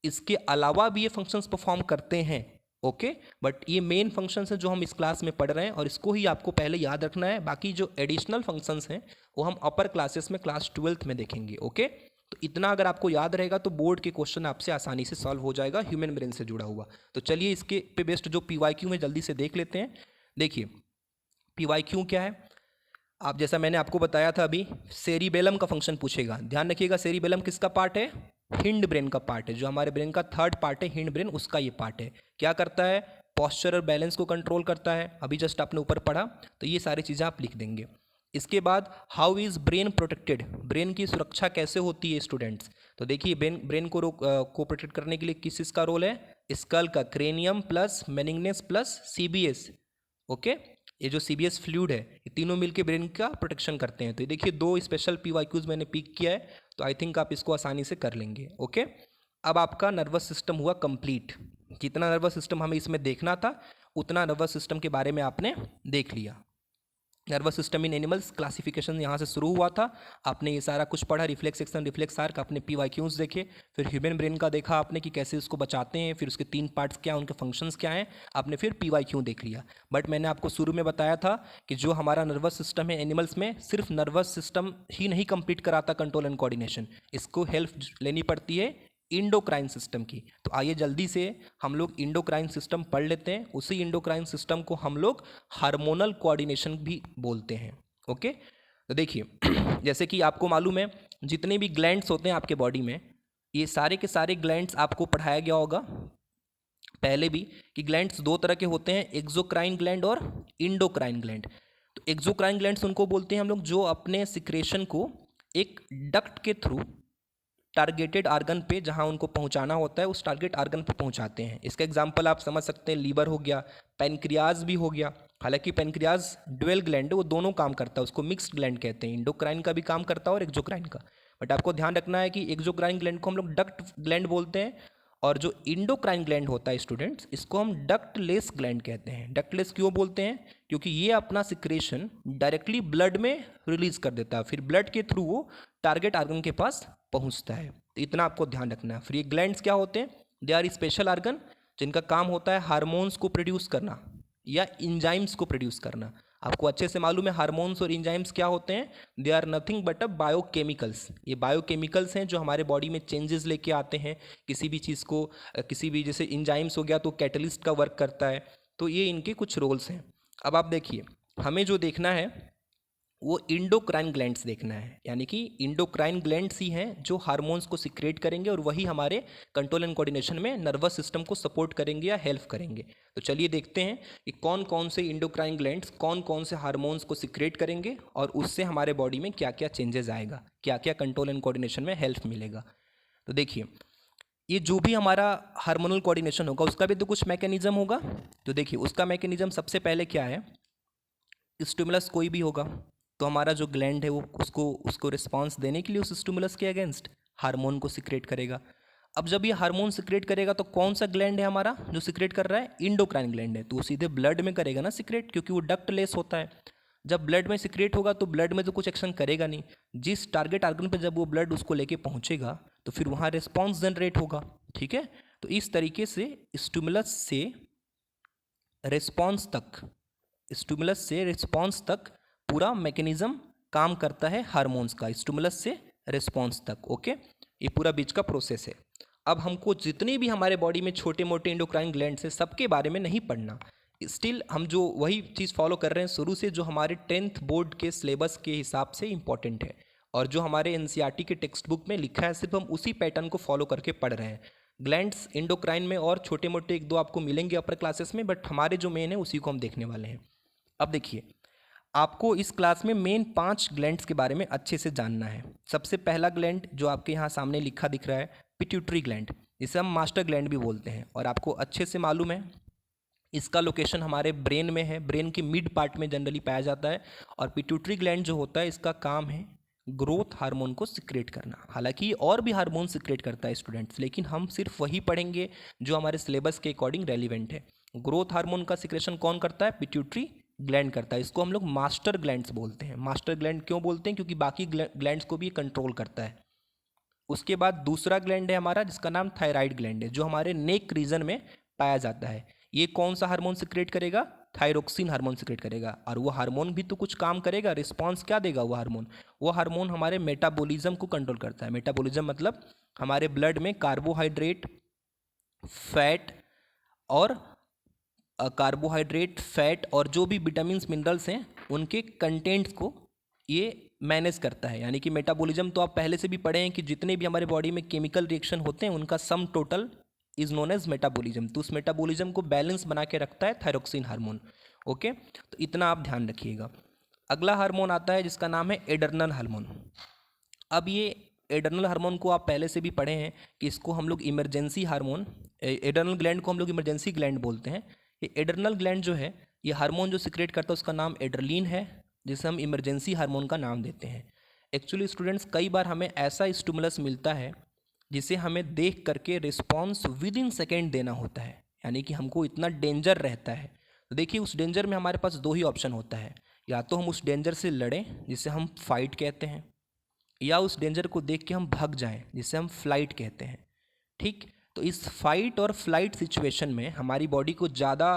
इसके अलावा भी ये फंक्शंस परफॉर्म करते हैं। ओके, बट ये मेन फंक्शंस हैं जो हम इस क्लास में पढ़ रहे हैं और इसको ही आपको पहले याद रखना है। बाकी जो एडिशनल फंक्शंस हैं वो हम अपर क्लासेस में क्लास 12th में देखेंगे। ओके, तो इतना अगर आपको याद रहेगा तो बोर्ड के क्वेश्चन आपसे आसानी से सॉल्व हो जाएगा ह्यूमन ब्रेन से जुड़ा हुआ। तो चलिए इसके पे बेस्ड जो पीवाईक्यू में जल्दी से देख लेते हैं। देखिए पीवाईक्यू क्या है, आप जैसा मैंने आपको बताया था अभी, सेरिबेलम का फंक्शन पूछेगा। ध्यान रखिएगा, सेरिबेलम किसका पार्ट है? हिंड ब्रेन का पार्ट है। जो हमारे ब्रेन का थर्ड पार्ट है हिंड ब्रेन, उसका ये पार्ट है। क्या करता है? पॉस्चर और बैलेंस को कंट्रोल करता है। अभी जस्ट आपने ऊपर पढ़ा, तो ये सारी चीज़ें आप लिख देंगे। इसके बाद how is brain protected, brain की सुरक्षा कैसे होती है स्टूडेंट्स? तो देखिए ब्रेन को प्रोटेक्ट करने के लिए किस चीज़ का रोल है? स्कल का, cranium plus meninges plus CBS. Okay, ये जो सीबीएस फ्लूइड है ये तीनों मिलके ब्रेन का प्रोटेक्शन करते हैं। तो ये देखिए 2 स्पेशल पीवाईक्यूज मैंने पिक किया है, तो आई थिंक आप इसको आसानी से कर लेंगे। ओके, अब आपका नर्वस सिस्टम हुआ कंप्लीट। जितना नर्वस सिस्टम हमें इसमें देखना था उतना नर्वस सिस्टम के बारे में आपने देख लिया। Nervous system in animals classification यहाँ से शुरू हुआ था। आपने ये सारा कुछ पढ़ा, रिफ्लेक्स एक्शन, रिफ्लेक्स आर्क, आपने PYQs देखे, फिर ह्यूमन ब्रेन का देखा आपने कि कैसे उसको बचाते हैं, फिर उसके 3 पार्ट्स क्या हैं, उनके फंक्शंस क्या हैं, आपने फिर PYQ देख लिया। बट मैंने आपको शुरू में बताया था कि जो हमारा नर्वस सिस्टम है एनिमल्स में, सिर्फ नर्वस सिस्टम ही नहीं कंप्लीट कराता कंट्रोल एंड कोऑर्डिनेशन, इसको हेल्प लेनी पड़ती है इंडोक्राइन सिस्टम की। तो आइए जल्दी से हम लोग इंडोक्राइन सिस्टम पढ़ लेते हैं। उसी इंडोक्राइन सिस्टम को हम लोग हार्मोनल कोऑर्डिनेशन भी बोलते हैं। ओके, तो देखिए जैसे कि आपको मालूम है जितने भी ग्लैंड्स होते हैं आपके बॉडी में, ये सारे के सारे ग्लैंड्स आपको पढ़ाया गया होगा पहले भी कि ग्लैंड्स 2 तरह के होते हैं, एक्सोक्राइन ग्लैंड और इंडोक्राइन ग्लैंड। तो एक्सोक्राइन ग्लैंड्स उनको बोलते हैं हम लोग जो अपने सिक्रेशन को एक डक्ट के थ्रू टारगेटेड आर्गन पे जहाँ उनको पहुँचाना होता है उस टारगेट आर्गन पे पहुँचाते हैं। इसका एग्जांपल आप समझ सकते हैं, लीवर हो गया, पैनक्रियाज भी हो गया। हालांकि पैनक्रियाज ड्यूअल ग्लैंड है, वो दोनों काम करता है, उसको मिक्स्ड ग्लैंड कहते हैं, इंडोक्राइन का भी काम करता है और एक्सोक्राइन का। बट आपको ध्यान रखना है कि एक्सोक्राइन ग्लैंड को हम लोग डक्ट ग्लैंड बोलते हैं, और जो इंडोक्राइन ग्लैंड होता है स्टूडेंट्स, इसको हम डक्टलेस ग्लैंड कहते हैं। डक्टलेस क्यों बोलते हैं? क्योंकि ये अपना सिक्रेशन डायरेक्टली ब्लड में रिलीज कर देता है, फिर ब्लड के थ्रू वो टारगेट आर्गन के पास पहुंचता है। तो इतना आपको ध्यान रखना है। फिर ये ग्लैंड्स क्या होते हैं? दे आर स्पेशल आर्गन जिनका काम होता है हार्मोन्स को प्रोड्यूस करना या इंजाइम्स को प्रोड्यूस करना। आपको अच्छे से मालूम है हार्मोन्स और इंजाइम्स क्या होते हैं। They are nothing but a biochemicals. ये बायोकेमिकल्स हैं जो हमारे बॉडी में चेंजेस लेके आते हैं किसी भी चीज़ को, किसी भी, जैसे इंजाइम्स हो गया तो कैटलिस्ट का वर्क करता है। तो ये इनके कुछ रोल्स हैं। अब आप देखिए, हमें जो देखना है वो इंडोक्राइन ग्लैंड्स देखना है, यानी कि इंडोक्राइन ग्लैंड्स ही हैं जो हार्मोन्स को सिक्रेट करेंगे और वही हमारे कंट्रोल एंड कोऑर्डिनेशन में नर्वस सिस्टम को सपोर्ट करेंगे या हेल्प करेंगे। तो चलिए देखते हैं कि कौन कौन से इंडोक्राइन ग्लैंड्स कौन कौन से हार्मोन्स को सिक्रेट करेंगे और उससे हमारे बॉडी में क्या क्या चेंजेस आएगा, क्या क्या कंट्रोल एंड कोऑर्डिनेशन में हेल्प मिलेगा। तो देखिए, ये जो भी हमारा हार्मोनल कोऑर्डिनेशन होगा उसका भी तो कुछ मैकेनिज्म होगा। तो देखिए उसका मैकेनिज्म सबसे पहले क्या है, स्टिमुलस कोई भी होगा तो हमारा जो ग्लैंड है वो उसको रिस्पांस देने के लिए उस स्टिमुलस के अगेंस्ट हार्मोन को सिक्रेट करेगा। अब जब ये हार्मोन सिक्रेट करेगा तो कौन सा ग्लैंड है हमारा जो सिक्रेट कर रहा है? इंडोक्राइन ग्लैंड है। तो वो सीधे ब्लड में करेगा ना सिक्रेट, क्योंकि वो डक्टलेस होता है। जब ब्लड में सिक्रेट होगा तो ब्लड में तो कुछ एक्शन करेगा नहीं, जिस टारगेट आर्गन पर जब वो ब्लड उसको लेके पहुंचेगा तो फिर वहाँ रिस्पॉन्स जनरेट होगा। ठीक है, तो इस तरीके से स्टिमुलस से रिस्पॉन्स तक पूरा मैकेनिज्म काम करता है हार्मोन्स का, स्टिमुलस से रिस्पॉन्स तक। ओके, ये पूरा बीच का प्रोसेस है। अब हमको जितने भी हमारे बॉडी में छोटे मोटे इंडोक्राइन ग्लैंड्स हैं सबके बारे में नहीं पढ़ना, स्टिल हम जो वही चीज़ फॉलो कर रहे हैं शुरू से जो हमारे 10th बोर्ड के सिलेबस के हिसाब से इंपॉर्टेंट है और जो हमारे NCERT के टेक्स्ट बुक में लिखा है, सिर्फ हम उसी पैटर्न को फॉलो करके पढ़ रहे हैं। ग्लैंड्स इंडोक्राइन में और छोटे मोटे 1-2 आपको मिलेंगे अपर क्लासेस में, बट हमारे जो मेन है उसी को हम देखने वाले हैं। अब देखिए, आपको इस क्लास में मेन 5 ग्लैंड्स के बारे में अच्छे से जानना है। सबसे पहला ग्लैंड जो आपके यहाँ सामने लिखा दिख रहा है, पिट्यूटरी ग्लैंड, जिसे हम मास्टर ग्लैंड भी बोलते हैं, और आपको अच्छे से मालूम है इसका लोकेशन हमारे ब्रेन में है, ब्रेन के मिड पार्ट में जनरली पाया जाता है। और पिट्यूटरी ग्लैंड जो होता है इसका काम है ग्रोथ हार्मोन को सिक्रेट करना। हालांकि और भी हार्मोन सिक्रेट करता है स्टूडेंट्स, लेकिन हम सिर्फ वही पढ़ेंगे जो हमारे सिलेबस के अकॉर्डिंग रेलिवेंट है। ग्रोथ हार्मोन का सिक्रेशन कौन करता है? पिट्यूटरी ग्लैंड करता है। इसको हम लोग मास्टर ग्लैंड्स बोलते हैं। मास्टर ग्लैंड क्यों बोलते हैं? क्योंकि बाकी ग्लैंड्स को भी कंट्रोल करता है। उसके बाद दूसरा ग्लैंड है हमारा जिसका नाम थायराइड ग्लैंड है, जो हमारे नेक रीजन में पाया जाता है। ये कौन सा हार्मोन सिक्रेट करेगा? थायरोक्सिन हार्मोन सिक्रेट करेगा। और वो हार्मोन भी तो कुछ काम करेगा, रिस्पॉन्स क्या देगा वो हार्मोन हमारे मेटाबॉलिज्म को कंट्रोल करता है। मेटाबॉलिज्म मतलब हमारे ब्लड में कार्बोहाइड्रेट, फैट और जो भी विटामिन्स मिनरल्स हैं उनके कंटेंट्स को ये मैनेज करता है। यानी कि मेटाबॉलिज्म तो आप पहले से भी पढ़े हैं कि जितने भी हमारे बॉडी में केमिकल रिएक्शन होते हैं उनका sum total is known as metabolism. तो उस मेटाबॉलिज्म को बैलेंस बना के रखता है थायरोक्सिन हार्मोन। ओके, तो इतना आप ध्यान रखिएगा। अगला हार्मोन आता है जिसका नाम है एड्रेनल हार्मोन। अब ये एड्रेनल हार्मोन को आप पहले से भी पढ़े हैं कि इसको हम लोग इमरजेंसी हार्मोन, एड्रेनल ग्लैंड को हम लोग इमरजेंसी ग्लैंड बोलते हैं। ये एड्रेनल ग्लैंड जो है ये हार्मोन जो सिक्रेट करता है उसका नाम एड्रेलिन है, जिसे हम इमरजेंसी हार्मोन का नाम देते हैं। एक्चुअली स्टूडेंट्स कई बार हमें ऐसा स्टिमुलस मिलता है जिसे हमें देख करके रिस्पॉन्स विद इन सेकेंड देना होता है, यानी कि हमको इतना डेंजर रहता है। तो देखिए उस डेंजर में हमारे पास 2 ही ऑप्शन होता है, या तो हम उस डेंजर से लड़ें जिसे हम फाइट कहते हैं, या उस डेंजर को देख के हम भाग जाएं जिसे हम फ्लाइट कहते हैं। ठीक, तो इस फाइट और फ्लाइट सिचुएशन में हमारी बॉडी को ज़्यादा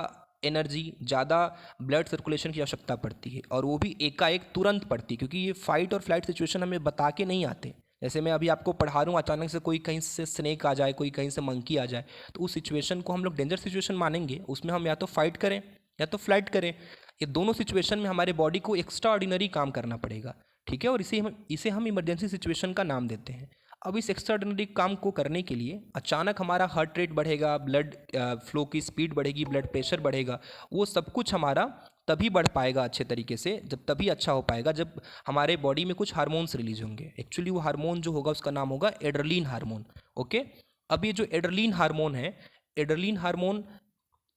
एनर्जी, ज़्यादा ब्लड सर्कुलेशन की आवश्यकता पड़ती है, और वो भी एकाएक तुरंत पड़ती है, क्योंकि ये फाइट और फ्लाइट सिचुएशन हमें बता के नहीं आते। जैसे मैं अभी आपको पढ़ा रहा हूँ, अचानक से कोई कहीं से स्नेक आ जाए, कोई कहीं से मंकी आ जाए, तो उस सिचुएशन को हम लोग डेंजर सिचुएशन मानेंगे। उसमें हम या तो फाइट करें या तो फ्लाइट करें। ये दोनों सिचुएशन में हमारे बॉडी को एक्स्ट्रा ऑर्डिनरी काम करना पड़ेगा। ठीक है, और इसे हम इमरजेंसी सिचुएशन का नाम देते हैं। अब इस एक्स्ट्रा ऑर्डिनरी काम को करने के लिए अचानक हमारा हार्ट रेट बढ़ेगा, ब्लड फ्लो की स्पीड बढ़ेगी, ब्लड प्रेशर बढ़ेगा। वो सब कुछ हमारा तभी बढ़ पाएगा अच्छे तरीके से, जब तभी अच्छा हो पाएगा जब हमारे बॉडी में कुछ हार्मोन्स रिलीज होंगे। एक्चुअली वो हार्मोन जो होगा उसका नाम होगा एड्रेनलिन हार्मोन। ओके, अब ये जो एड्रेनलिन हार्मोन है, एड्रेनलिन हार्मोन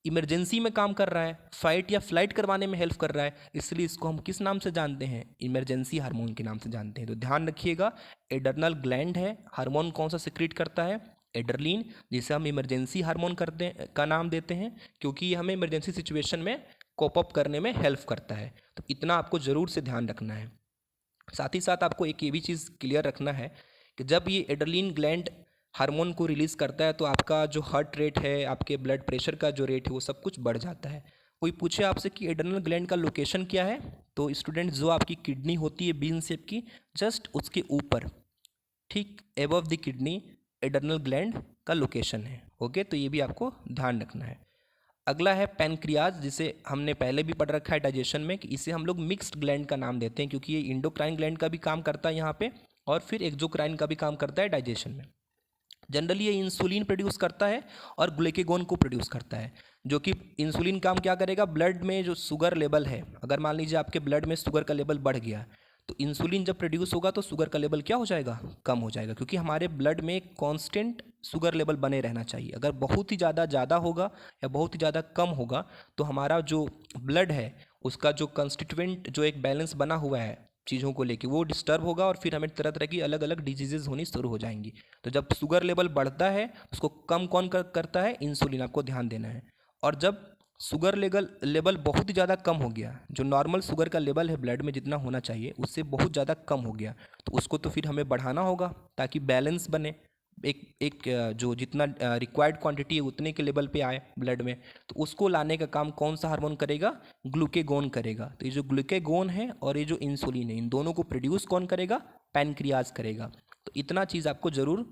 इमरजेंसी में काम कर रहा है, फाइट या फ्लाइट करवाने में हेल्प कर रहा है, इसलिए इसको हम किस नाम से जानते हैं? इमरजेंसी हार्मोन के नाम से जानते हैं। तो ध्यान रखिएगा, एड्रेनल ग्लैंड है, हार्मोन कौन सा सिक्रीट करता है? एड्रेनलिन, जिसे हम इमरजेंसी हार्मोन का नाम देते हैं, क्योंकि ये हमें इमरजेंसी सिचुएशन में कोप अप करने में हेल्प करता है। तो इतना आपको ज़रूर से ध्यान रखना है। साथ ही साथ आपको एक ये भी चीज़ क्लियर रखना है कि जब ये एड्रेनलिन ग्लैंड हार्मोन को रिलीज़ करता है तो आपका जो हार्ट रेट है, आपके ब्लड प्रेशर का जो रेट है, वो सब कुछ बढ़ जाता है। कोई पूछे आपसे कि एड्रेनल ग्लैंड का लोकेशन क्या है, तो स्टूडेंट जो आपकी किडनी होती है बीन शेप की, जस्ट उसके ऊपर, ठीक above the kidney, adrenal gland का लोकेशन है। ओके, तो ये भी आपको ध्यान रखना है। अगला है पैनक्रियाज, जिसे हमने पहले भी पढ़ रखा है डाइजेशन में, कि इसे हम लोग मिक्स्ड ग्लैंड का नाम देते हैं, क्योंकि ये इंडोक्राइन ग्लैंड का भी काम करता है यहाँ पे, और फिर एक्सोक्राइन का भी काम करता है डाइजेशन में। जनरली ये इंसुलिन प्रोड्यूस करता है और ग्लूकेगोन को प्रोड्यूस करता है, जो कि इंसुलिन काम क्या करेगा? ब्लड में जो शुगर लेवल है, अगर मान लीजिए आपके ब्लड में शुगर का लेवल बढ़ गया, तो इंसुलिन जब प्रोड्यूस होगा तो शुगर का लेवल क्या हो जाएगा? कम हो जाएगा, क्योंकि हमारे ब्लड में एक कांस्टेंट शुगर लेवल बने रहना चाहिए। अगर बहुत ही ज़्यादा होगा या बहुत ही ज़्यादा कम होगा, तो हमारा जो ब्लड है उसका जो कंस्टिट्यूएंट, जो एक बैलेंस बना हुआ है चीज़ों को लेके, वो डिस्टर्ब होगा, और फिर हमें तरह तरह की अलग अलग डिजीजेज होनी शुरू हो जाएंगी। तो जब शुगर लेवल बढ़ता है उसको कम कौन करता है? इंसुलिन, आपको ध्यान देना है। और जब शुगर लेवल बहुत ही ज़्यादा कम हो गया, जो नॉर्मल शुगर का लेवल है ब्लड में जितना होना चाहिए उससे बहुत ज़्यादा कम हो गया, तो उसको तो फिर हमें बढ़ाना होगा ताकि बैलेंस बने, एक जो जितना रिक्वायर्ड क्वांटिटी है उतने के लेवल पे आए ब्लड में। तो उसको लाने का काम कौन सा हार्मोन करेगा? ग्लूकेगोन करेगा। तो ये जो ग्लूकेगोन है और ये जो इंसुलिन है, इन दोनों को प्रोड्यूस कौन करेगा? पैनक्रियाज करेगा। तो इतना चीज़ आपको ज़रूर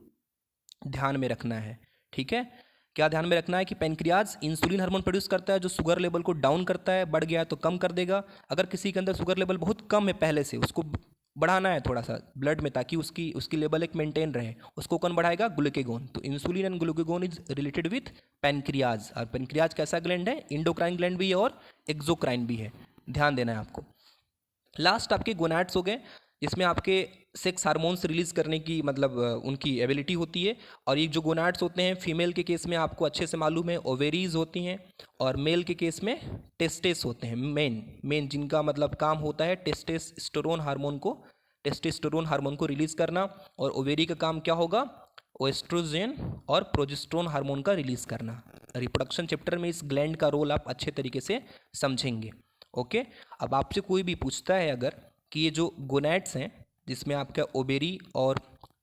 ध्यान में रखना है। ठीक है, क्या ध्यान में रखना है कि पैनक्रियाज इंसुलिन हार्मोन प्रोड्यूस करता है, जो शुगर लेवल को डाउन करता है, बढ़ गया है तो कम कर देगा। अगर किसी के अंदर शुगर लेवल बहुत कम है पहले से, उसको बढ़ाना है थोड़ा सा ब्लड में, ताकि उसकी लेवल एक मेंटेन रहे, उसको कौन बढ़ाएगा? ग्लूकेगोन। तो insulin and glucagon is related with pancreas. और पैनक्रियाज कैसा ग्लैंड है? इंडोक्राइन ग्लैंड भी है और एक्सोक्राइन भी है, ध्यान देना है आपको। लास्ट आपके गोनैड्स हो गए, जिसमें आपके सेक्स हार्मोन्स रिलीज करने की उनकी एबिलिटी होती है। और ये जो गोनैड्स होते हैं, फीमेल के केस में आपको अच्छे से मालूम है ओवेरीज होती हैं, और मेल के केस में टेस्टेस होते हैं। मेन जिनका काम होता है टेस्टेस्टेरोन हार्मोन को रिलीज करना, और ओवेरी का काम क्या होगा? एस्ट्रोजन और प्रोजेस्टेरोन हार्मोन का रिलीज करना। रिप्रोडक्शन चैप्टर में इस ग्लैंड का रोल आप अच्छे तरीके से समझेंगे। ओके, अब आपसे कोई भी पूछता है अगर कि ये जो गोनैड्स हैं, जिसमें आपका ओवेरी और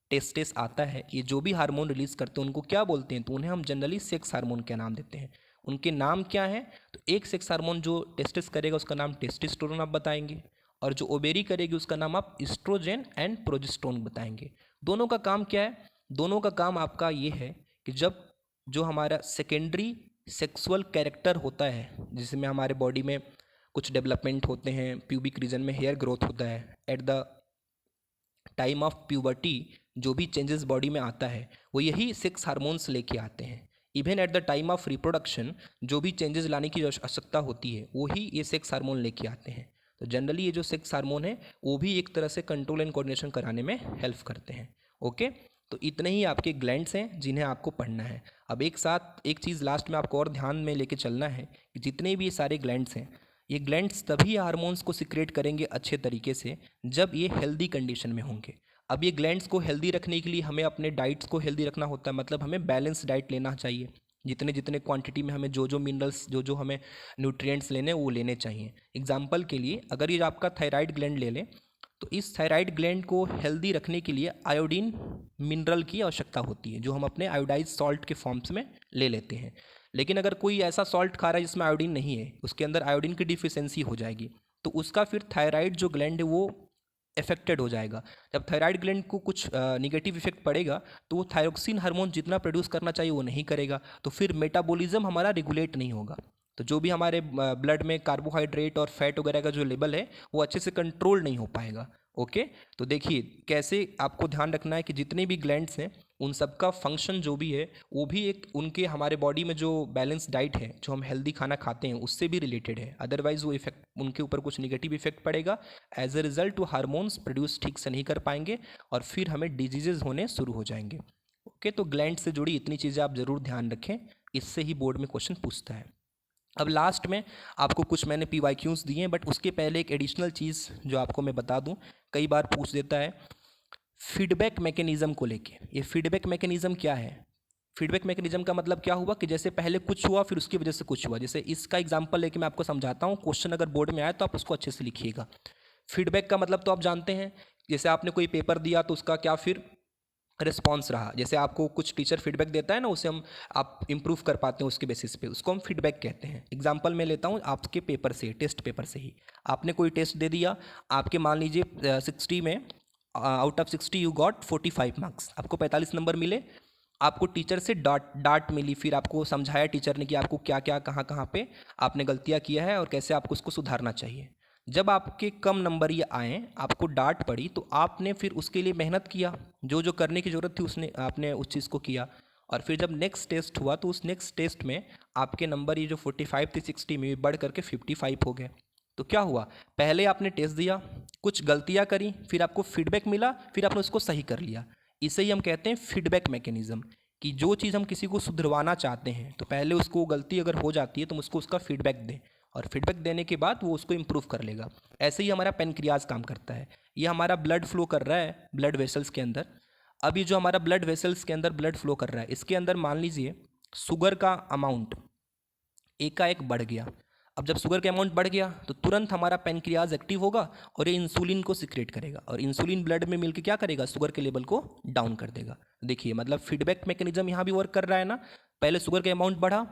टेस्टेस आता है, ये जो भी हार्मोन रिलीज करते हैं उनको क्या बोलते हैं? तो उन्हें हम जनरली सेक्स हार्मोन का नाम देते हैं। उनके नाम क्या है? तो एक सेक्स हार्मोन जो टेस्टेस करेगा उसका नाम टेस्टोस्टेरोन आप बताएंगे, और जो ओवेरी करेगी उसका नाम आप एस्ट्रोजन एंड प्रोजेस्टेरोन बताएंगे। दोनों का काम क्या है? दोनों का काम आपका ये है कि जब जो हमारा सेकेंडरी सेक्सुअल कैरेक्टर होता है, जिसमें हमारे बॉडी में कुछ डेवलपमेंट होते हैं, प्यूबिक रीजन में हेयर ग्रोथ होता है, at the time of puberty जो भी चेंजेस बॉडी में आता है वो यही सेक्स हार्मोन्स लेके आते हैं। Even at the time of reproduction जो भी चेंजेस लाने की आवश्यकता होती है वही ये सेक्स हार्मोन लेके आते हैं। तो जनरली ये जो सेक्स हार्मोन है वो भी एक तरह से कंट्रोल एंड कोऑर्डिनेशन कराने में हेल्प करते हैं। ओके, तो इतने ही आपके ग्लैंड्स हैं जिन्हें आपको पढ़ना है। अब एक साथ एक चीज़ लास्ट में आपको और ध्यान में लेके चलना है कि जितने भी ये सारे ग्लैंड्स हैं, ये ग्लैंड्स तभी हार्मोन्स को सिक्रेट करेंगे अच्छे तरीके से जब ये हेल्दी कंडीशन में होंगे। अब ये ग्लैंड्स को हेल्दी रखने के लिए हमें अपने डाइट्स को हेल्दी रखना होता है, हमें बैलेंस डाइट लेना चाहिए। जितने जितने क्वांटिटी में हमें जो जो मिनरल्स जो जो हमें न्यूट्रिएंट्स लेने वो लेने चाहिए। एग्जाम्पल के लिए अगर ये आपका थायराइड ग्लैंड ले लें तो इस थायराइड ग्लैंड को हेल्दी रखने के लिए आयोडीन मिनरल की आवश्यकता होती है, जो हम अपने आयोडाइज सॉल्ट के फॉर्म्स में ले लेते हैं। लेकिन अगर कोई ऐसा सॉल्ट खा रहा है जिसमें आयोडीन नहीं है, उसके अंदर आयोडीन की डिफिशियंसी हो जाएगी, तो उसका फिर थायराइड जो ग्लैंड है वो अफेक्टेड हो जाएगा। जब थायराइड ग्लैंड को कुछ निगेटिव इफेक्ट पड़ेगा तो वो थायरोक्सिन हार्मोन जितना प्रोड्यूस करना चाहिए वो नहीं करेगा, तो फिर मेटाबॉलिज्म हमारा रेगुलेट नहीं होगा। तो जो भी हमारे ब्लड में कार्बोहाइड्रेट और फैट वगैरह का जो लेवल है वो अच्छे से कंट्रोल नहीं हो पाएगा। ओके, तो देखिए कैसे आपको ध्यान रखना है कि जितने भी ग्लैंड्स हैं उन सब का फंक्शन जो भी है वो भी एक उनके हमारे बॉडी में जो बैलेंस डाइट है, जो हम हेल्दी खाना खाते हैं उससे भी रिलेटेड है। अदरवाइज वो इफेक्ट उनके ऊपर कुछ निगेटिव इफेक्ट पड़ेगा। एज ए रिजल्ट वो हार्मोन्स प्रोड्यूस ठीक से नहीं कर पाएंगे और फिर हमें डिजीजेज होने शुरू हो जाएंगे। ओके, तो ग्लैंड से जुड़ी इतनी चीज़ें आप ज़रूर ध्यान रखें, इससे ही बोर्ड में क्वेश्चन पूछता है। अब लास्ट में आपको कुछ मैंने PYQs दिए हैं, बट उसके पहले एक एडिशनल चीज़ जो आपको मैं बता दूं, कई बार पूछ देता है फीडबैक मैकेनिज़्म को लेके। ये फीडबैक मैकेनिज़्म क्या है? फीडबैक मैकेनिज़्म का मतलब क्या हुआ कि जैसे पहले कुछ हुआ फिर उसकी वजह से कुछ हुआ। जैसे इसका एग्जांपल लेके मैं आपको समझाता हूँ, क्वेश्चन अगर बोर्ड में आए तो आप उसको अच्छे से लिखिएगा। फीडबैक का मतलब तो आप जानते हैं, जैसे आपने कोई पेपर दिया तो उसका क्या फिर रिस्पॉन्स रहा। जैसे आपको कुछ टीचर फीडबैक देता है ना, उसे हम आप इम्प्रूव कर पाते हैं उसके बेसिस पे, उसको हम फीडबैक कहते हैं। एग्जांपल मैं लेता हूँ आपके पेपर से, टेस्ट पेपर से ही। आपने कोई टेस्ट दे दिया, आपके मान लीजिए 60 में out of 60 you got 45 marks, आपको 45 नंबर मिले। आपको टीचर से डांट मिली, फिर आपको समझाया टीचर ने कि आपको क्या क्या कहाँ कहाँ पे आपने गलतियाँ किया है और कैसे आपको उसको सुधारना चाहिए। जब आपके कम नंबर ये आए, आपको डांट पड़ी, तो आपने फिर उसके लिए मेहनत किया, जो जो करने की ज़रूरत थी उसने आपने उस चीज़ को किया। और फिर जब नेक्स्ट टेस्ट हुआ तो उस नेक्स्ट टेस्ट में आपके नंबर ये जो 45 थे 60 में बढ़ करके 55 हो गए। तो क्या हुआ, पहले आपने टेस्ट दिया, कुछ गलतियाँ करी, फिर आपको फीडबैक मिला, फिर आपने उसको सही कर लिया। इसे ही हम कहते हैं फीडबैक मैकेनिज़्म, कि जो चीज़ हम किसी को सुधरवाना चाहते हैं तो पहले उसको गलती अगर हो जाती है तो हम उसको उसका फीडबैक दें, और फीडबैक देने के बाद वो उसको इम्प्रूव कर लेगा। ऐसे ही हमारा पेनक्रियाज काम करता है। ये हमारा ब्लड फ्लो कर रहा है ब्लड वेसल्स के अंदर। अब ये जो हमारा ब्लड वेसल्स के अंदर ब्लड फ्लो कर रहा है, इसके अंदर मान लीजिए शुगर का अमाउंट एकाएक बढ़ गया। अब जब शुगर का अमाउंट बढ़ गया तो तुरंत हमारा पेनक्रियाज एक्टिव होगा और ये इंसुलिन को सिक्रेट करेगा, और इंसुलिन ब्लड में मिलकर क्या करेगा, शुगर के लेवल को डाउन कर देगा। देखिए मतलब फीडबैक मैकेनिज्म यहाँ भी वर्क कर रहा है ना। पहले शुगर का अमाउंट बढ़ा,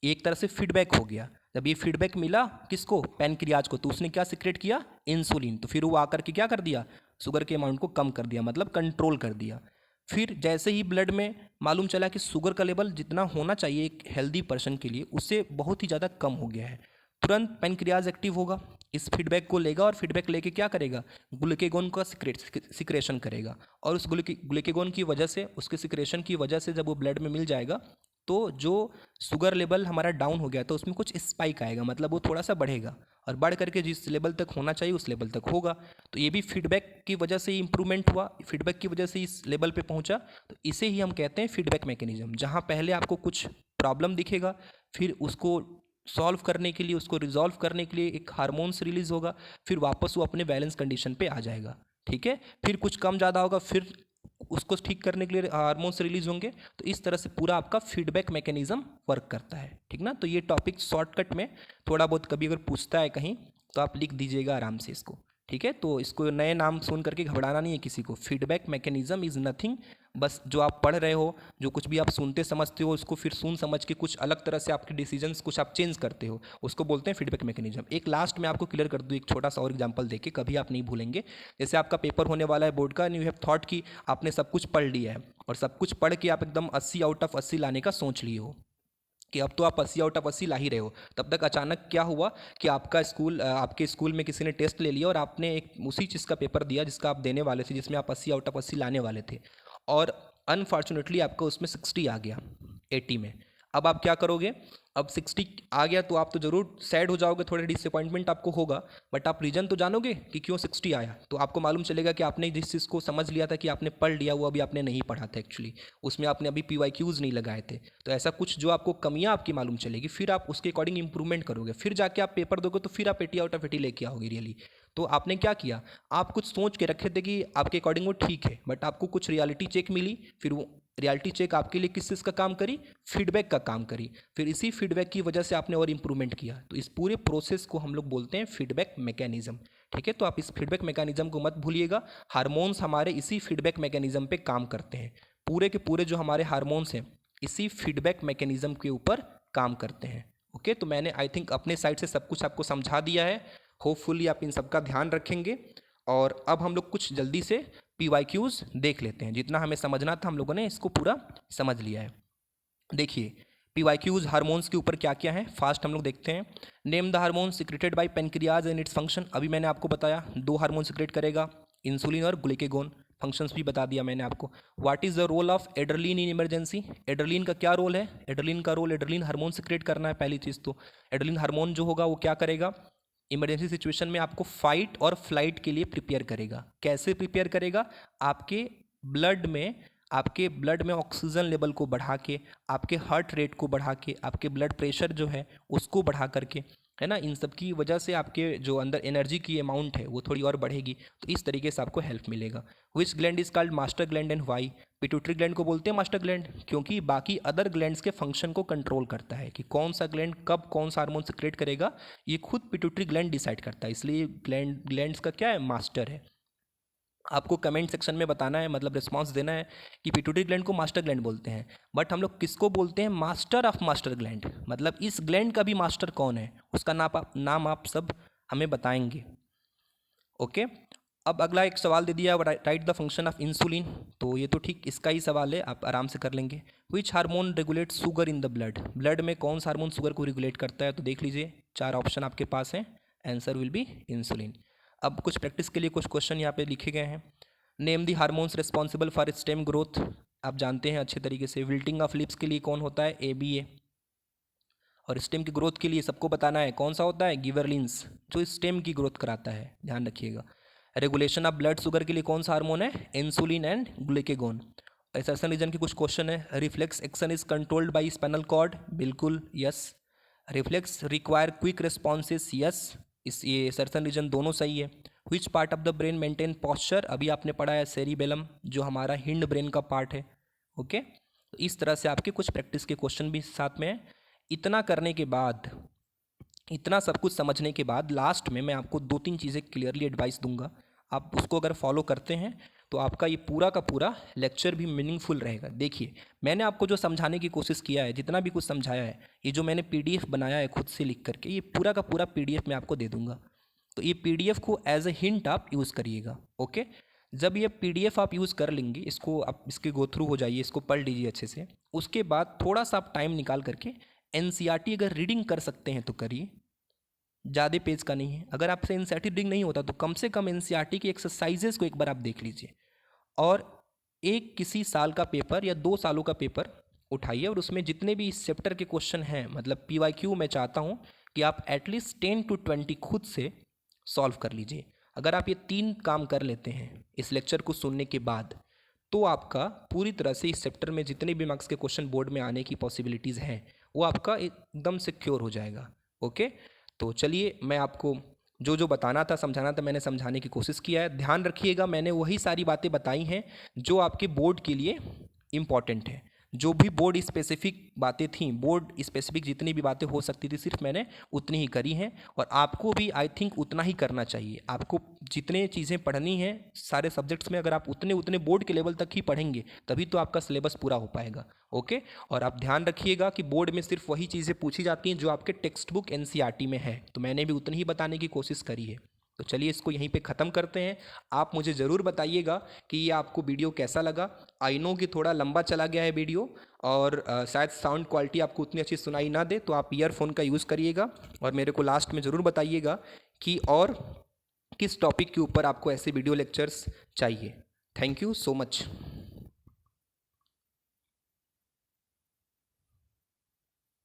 एक तरह से फीडबैक हो गया। जब ये फीडबैक मिला किसको, पैनक्रियाज को, तो उसने क्या सिक्रेट किया, इंसुलिन। तो फिर वो आकर के क्या कर दिया, शुगर के अमाउंट को कम कर दिया, मतलब कंट्रोल कर दिया। फिर जैसे ही ब्लड में मालूम चला कि शुगर का लेवल जितना होना चाहिए एक हेल्दी पर्सन के लिए उससे बहुत ही ज़्यादा कम हो गया है, तुरंत पैनक्रियाज एक्टिव होगा, इस फीडबैक को लेगा और फीडबैक लेके क्या करेगा, ग्लूकेगोन का सिक्रेशन करेगा। और उस ग्लूकेगोन की वजह से, उसके सिक्रेशन की वजह से जब वो ब्लड में मिल जाएगा तो जो शुगर लेवल हमारा डाउन हो गया तो उसमें कुछ स्पाइक आएगा, मतलब वो थोड़ा सा बढ़ेगा और बढ़ करके जिस लेवल तक होना चाहिए उस लेवल तक होगा। तो ये भी फीडबैक की वजह से ही इंप्रूवमेंट हुआ, फीडबैक की वजह से इस लेवल पे पहुंचा। तो इसे ही हम कहते हैं फीडबैक मैकेनिज्म, जहां पहले आपको कुछ प्रॉब्लम दिखेगा, फिर उसको सॉल्व करने के लिए, उसको रिजॉल्व करने के लिए एक हार्मोन्स रिलीज होगा, फिर वापस वो अपने बैलेंस कंडीशन पे आ जाएगा। ठीक है, फिर कुछ कम ज़्यादा होगा, फिर उसको ठीक करने के लिए हार्मोन्स रिलीज होंगे। तो इस तरह से पूरा आपका फीडबैक मैकेनिज्म वर्क करता है। ठीक ना, तो ये टॉपिक शॉर्टकट में थोड़ा बहुत कभी अगर पूछता है कहीं तो आप लिख दीजिएगा आराम से इसको। ठीक है, तो इसको नए नाम सुन करके घबराना नहीं है किसी को। फीडबैक मैकेनिज्म इज़ नथिंग, बस जो आप पढ़ रहे हो, जो कुछ भी आप सुनते समझते हो, उसको फिर सुन समझ के कुछ अलग तरह से आपके डिसीजंस कुछ आप चेंज करते हो, उसको बोलते हैं फीडबैक मैकेनिज्म। एक लास्ट में आपको क्लियर कर दूँ एक छोटा सा और एग्जांपल देके, कभी आप नहीं भूलेंगे। जैसे आपका पेपर होने वाला है बोर्ड का एंड यू हैव थॉट कि आपने सब कुछ पढ़ लिया है और सब कुछ पढ़ के आप एकदम 80 आउट ऑफ 80 लाने का सोच लिए हो कि अब तो आप 80 आउट ऑफ 80 ला ही रहे हो, तब तक अचानक क्या हुआ कि आपके स्कूल में किसी ने टेस्ट ले लिया और आपने एक उसी चीज़ का पेपर दिया जिसका आप देने वाले थे, जिसमें आप 80 आउट ऑफ 80 लाने वाले थे, और अनफॉर्चुनेटली आपको उसमें 60 आ गया 80 में। अब आप क्या करोगे, अब 60 आ गया तो आप तो ज़रूर सैड हो जाओगे, थोड़े डिसअपॉइंटमेंट आपको होगा, बट आप रीज़न तो जानोगे कि क्यों 60 आया। तो आपको मालूम चलेगा कि आपने जिस चीज़ को समझ लिया था कि आपने पढ़ लिया, वो अभी आपने नहीं पढ़ा था एक्चुअली, उसमें आपने अभी PYQs नहीं लगाए थे। तो ऐसा कुछ जो आपको कमियां आपकी मालूम चलेगी, फिर आप उसके अकॉर्डिंग इंप्रूवमेंट करोगे, फिर जाके आप पेपर दोगे तो फिर आप 80 आउट ऑफ 80 लेके आओगे रियली। तो आपने क्या किया, आप कुछ सोच के रखे थे कि आपके अकॉर्डिंग वो ठीक है, बट आपको कुछ रियलिटी चेक मिली, फिर वो रियलिटी चेक आपके लिए किस चीज़ का काम करी, फीडबैक का काम करी, फिर इसी फीडबैक की वजह से आपने और इम्प्रूवमेंट किया। तो इस पूरे प्रोसेस को हम लोग बोलते हैं फीडबैक मैकेनिज्म। ठीक है, तो आप इस फीडबैक मैकेनिज्म को मत भूलिएगा। हार्मोन्स हमारे इसी फीडबैक मैकेनिज्म पे काम करते हैं। पूरे के पूरे जो हमारे हार्मोन्स हैं इसी फीडबैक मैकेनिज्म के ऊपर काम करते हैं। ओके, तो मैंने आई थिंक अपने साइड से सब कुछ आपको समझा दिया है। होपफुली आप इन सब का ध्यान रखेंगे। और अब हम लोग कुछ जल्दी से PYQs देख लेते हैं। जितना हमें समझना था हम लोगों ने इसको पूरा समझ लिया है। देखिए PYQs हार्मोन्स के ऊपर क्या क्या है, फास्ट हम लोग देखते हैं। Name the hormone secreted by pancreas and its function. अभी मैंने आपको बताया 2 हार्मोन सिक्रेट करेगा, इंसुलिन और ग्लूकेगोन। फंक्शंस भी बता दिया मैंने आपको। What is the role of adrenaline in emergency. Adrenaline का क्या रोल है, एड्रेलिन का रोल, एड्रेलिन हार्मोन सिक्रेट करना है पहली चीज़ तो। एड्रेलिन हार्मोन जो होगा वो क्या करेगा, इमरजेंसी सिचुएशन में आपको फाइट और फ्लाइट के लिए प्रिपेयर करेगा। कैसे प्रिपेयर करेगा, आपके ब्लड में ऑक्सीजन लेवल को बढ़ा के, आपके हार्ट रेट को बढ़ा के, आपके ब्लड प्रेशर जो है उसको बढ़ा करके, है ना, इन सब की वजह से आपके जो अंदर एनर्जी की अमाउंट है वो थोड़ी और बढ़ेगी। तो इस तरीके से आपको हेल्प मिलेगा। Which gland is called master gland and why. Pituitary gland को बोलते हैं मास्टर ग्लैंड क्योंकि बाकी अदर ग्लैंड्स के फंक्शन को कंट्रोल करता है कि कौन सा ग्लैंड कब कौन सा हार्मोन सिक्रेट करेगा, ये खुद पिट्यूटरी ग्लैंड डिसाइड करता है। इसलिए ग्लैंड्स का क्या है, मास्टर है। आपको कमेंट सेक्शन में बताना है, मतलब रिस्पांस देना है कि पिट्यूटरी ग्लैंड को मास्टर ग्लैंड बोलते हैं, बट हम लोग किसको बोलते हैं, मास्टर ऑफ मास्टर ग्लैंड। मतलब इस ग्लैंड का भी मास्टर कौन है उसका नाम आप सब हमें बताएंगे। ओके, अब अगला एक सवाल दे दिया, right the function of insulin. तो ये तो ठीक इसका ही सवाल है, आप आराम से कर लेंगे। Which hormone regulate sugar in the blood. Blood में कौन सा हार्मोन शुगर को रेगुलेट करता है, तो देख लीजिए 4 ऑप्शन आपके पास हैं, आंसर विल बी इंसुलिन। अब कुछ प्रैक्टिस के लिए कुछ क्वेश्चन यहाँ पे लिखे गए हैं। Name the hormones responsible for stem growth. आप जानते हैं अच्छे तरीके से। विल्टिंग ऑफ लिप्स के लिए कौन होता है, ABA। और स्टेम की ग्रोथ के लिए सबको बताना है कौन सा होता है, गिबरलिंस, जो स्टेम की ग्रोथ कराता है, ध्यान रखिएगा। रेगुलेशन ऑफ ब्लड शुगर के लिए कौन सा हार्मोन है, insulin and glucagon. Assertion reason के कुछ क्वेश्चन है। Reflex action is controlled by spinal cord, बिल्कुल yes. Reflex require quick responses, yes. ये एसर्सन रीजन दोनों सही है। Which part of the brain maintain posture, अभी आपने पढ़ा है सेरिबेलम, जो हमारा हिंड ब्रेन का पार्ट है। ओके, तो इस तरह से आपके कुछ प्रैक्टिस के क्वेश्चन भी साथ में है। इतना करने के बाद, इतना सब कुछ समझने के बाद लास्ट में मैं आपको 2-3 चीज़ें क्लियरली एडवाइस दूंगा। आप उसको अगर फॉलो करते हैं तो आपका ये पूरा का पूरा लेक्चर भी मीनिंगफुल रहेगा। देखिए मैंने आपको जो समझाने की कोशिश किया है, जितना भी कुछ समझाया है, ये जो मैंने PDF बनाया है खुद से लिख करके, ये पूरा का पूरा PDF मैं आपको दे दूंगा। तो ये PDF को एज ए हिंट आप यूज़ करिएगा। ओके, जब ये PDF आप यूज़ कर लेंगे, इसको आप इसके गो थ्रू हो जाइए, इसको पढ़ लीजिए अच्छे से। उसके बाद थोड़ा सा आप टाइम निकाल करके NCERT अगर रीडिंग कर सकते हैं तो करिए, ज़्यादा पेज का नहीं है। अगर आपसे NCERT रीडिंग नहीं होता तो कम से कम NCERT की एक्सरसाइजेस को एक बार आप देख लीजिए, और एक किसी साल का पेपर या 2 सालों का पेपर उठाइए और उसमें जितने भी इस चैप्टर के क्वेश्चन हैं, मतलब PYQ, मैं चाहता हूँ कि आप एटलीस्ट 10 to 20 खुद से सॉल्व कर लीजिए। अगर आप ये 3 काम कर लेते हैं इस लेक्चर को सुनने के बाद, तो आपका पूरी तरह से इस चैप्टर में जितने भी मार्क्स के क्वेश्चन बोर्ड में आने की पॉसिबिलिटीज़ हैं वो आपका एकदम सिक्योर हो जाएगा। ओके, तो चलिए मैं आपको जो जो बताना था, समझाना था, मैंने समझाने की कोशिश किया है। ध्यान रखिएगा, मैंने वही सारी बातें बताई हैं जो आपके बोर्ड के लिए इम्पॉर्टेंट है। जो भी बोर्ड स्पेसिफिक बातें थीं, बोर्ड स्पेसिफिक जितनी भी बातें हो सकती थी, सिर्फ मैंने उतनी ही करी हैं। और आपको भी आई थिंक उतना ही करना चाहिए। आपको जितने चीज़ें पढ़नी हैं सारे सब्जेक्ट्स में, अगर आप उतने बोर्ड के लेवल तक ही पढ़ेंगे तभी तो आपका सिलेबस पूरा हो पाएगा। ओके, और आप ध्यान रखिएगा कि बोर्ड में सिर्फ वही चीज़ें पूछी जाती हैं जो आपके टेक्स्ट बुक NCERT में है। तो मैंने भी उतनी ही बताने की कोशिश करी है। तो चलिए इसको यहीं पे ख़त्म करते हैं। आप मुझे ज़रूर बताइएगा कि ये आपको वीडियो कैसा लगा। आई नो कि थोड़ा लंबा चला गया है वीडियो, और शायद साउंड क्वालिटी आपको उतनी अच्छी सुनाई ना दे, तो आप ईयरफोन का यूज़ करिएगा। और मेरे को लास्ट में ज़रूर बताइएगा कि और किस टॉपिक के ऊपर आपको ऐसे वीडियो लेक्चर्स चाहिए। Thank you so much.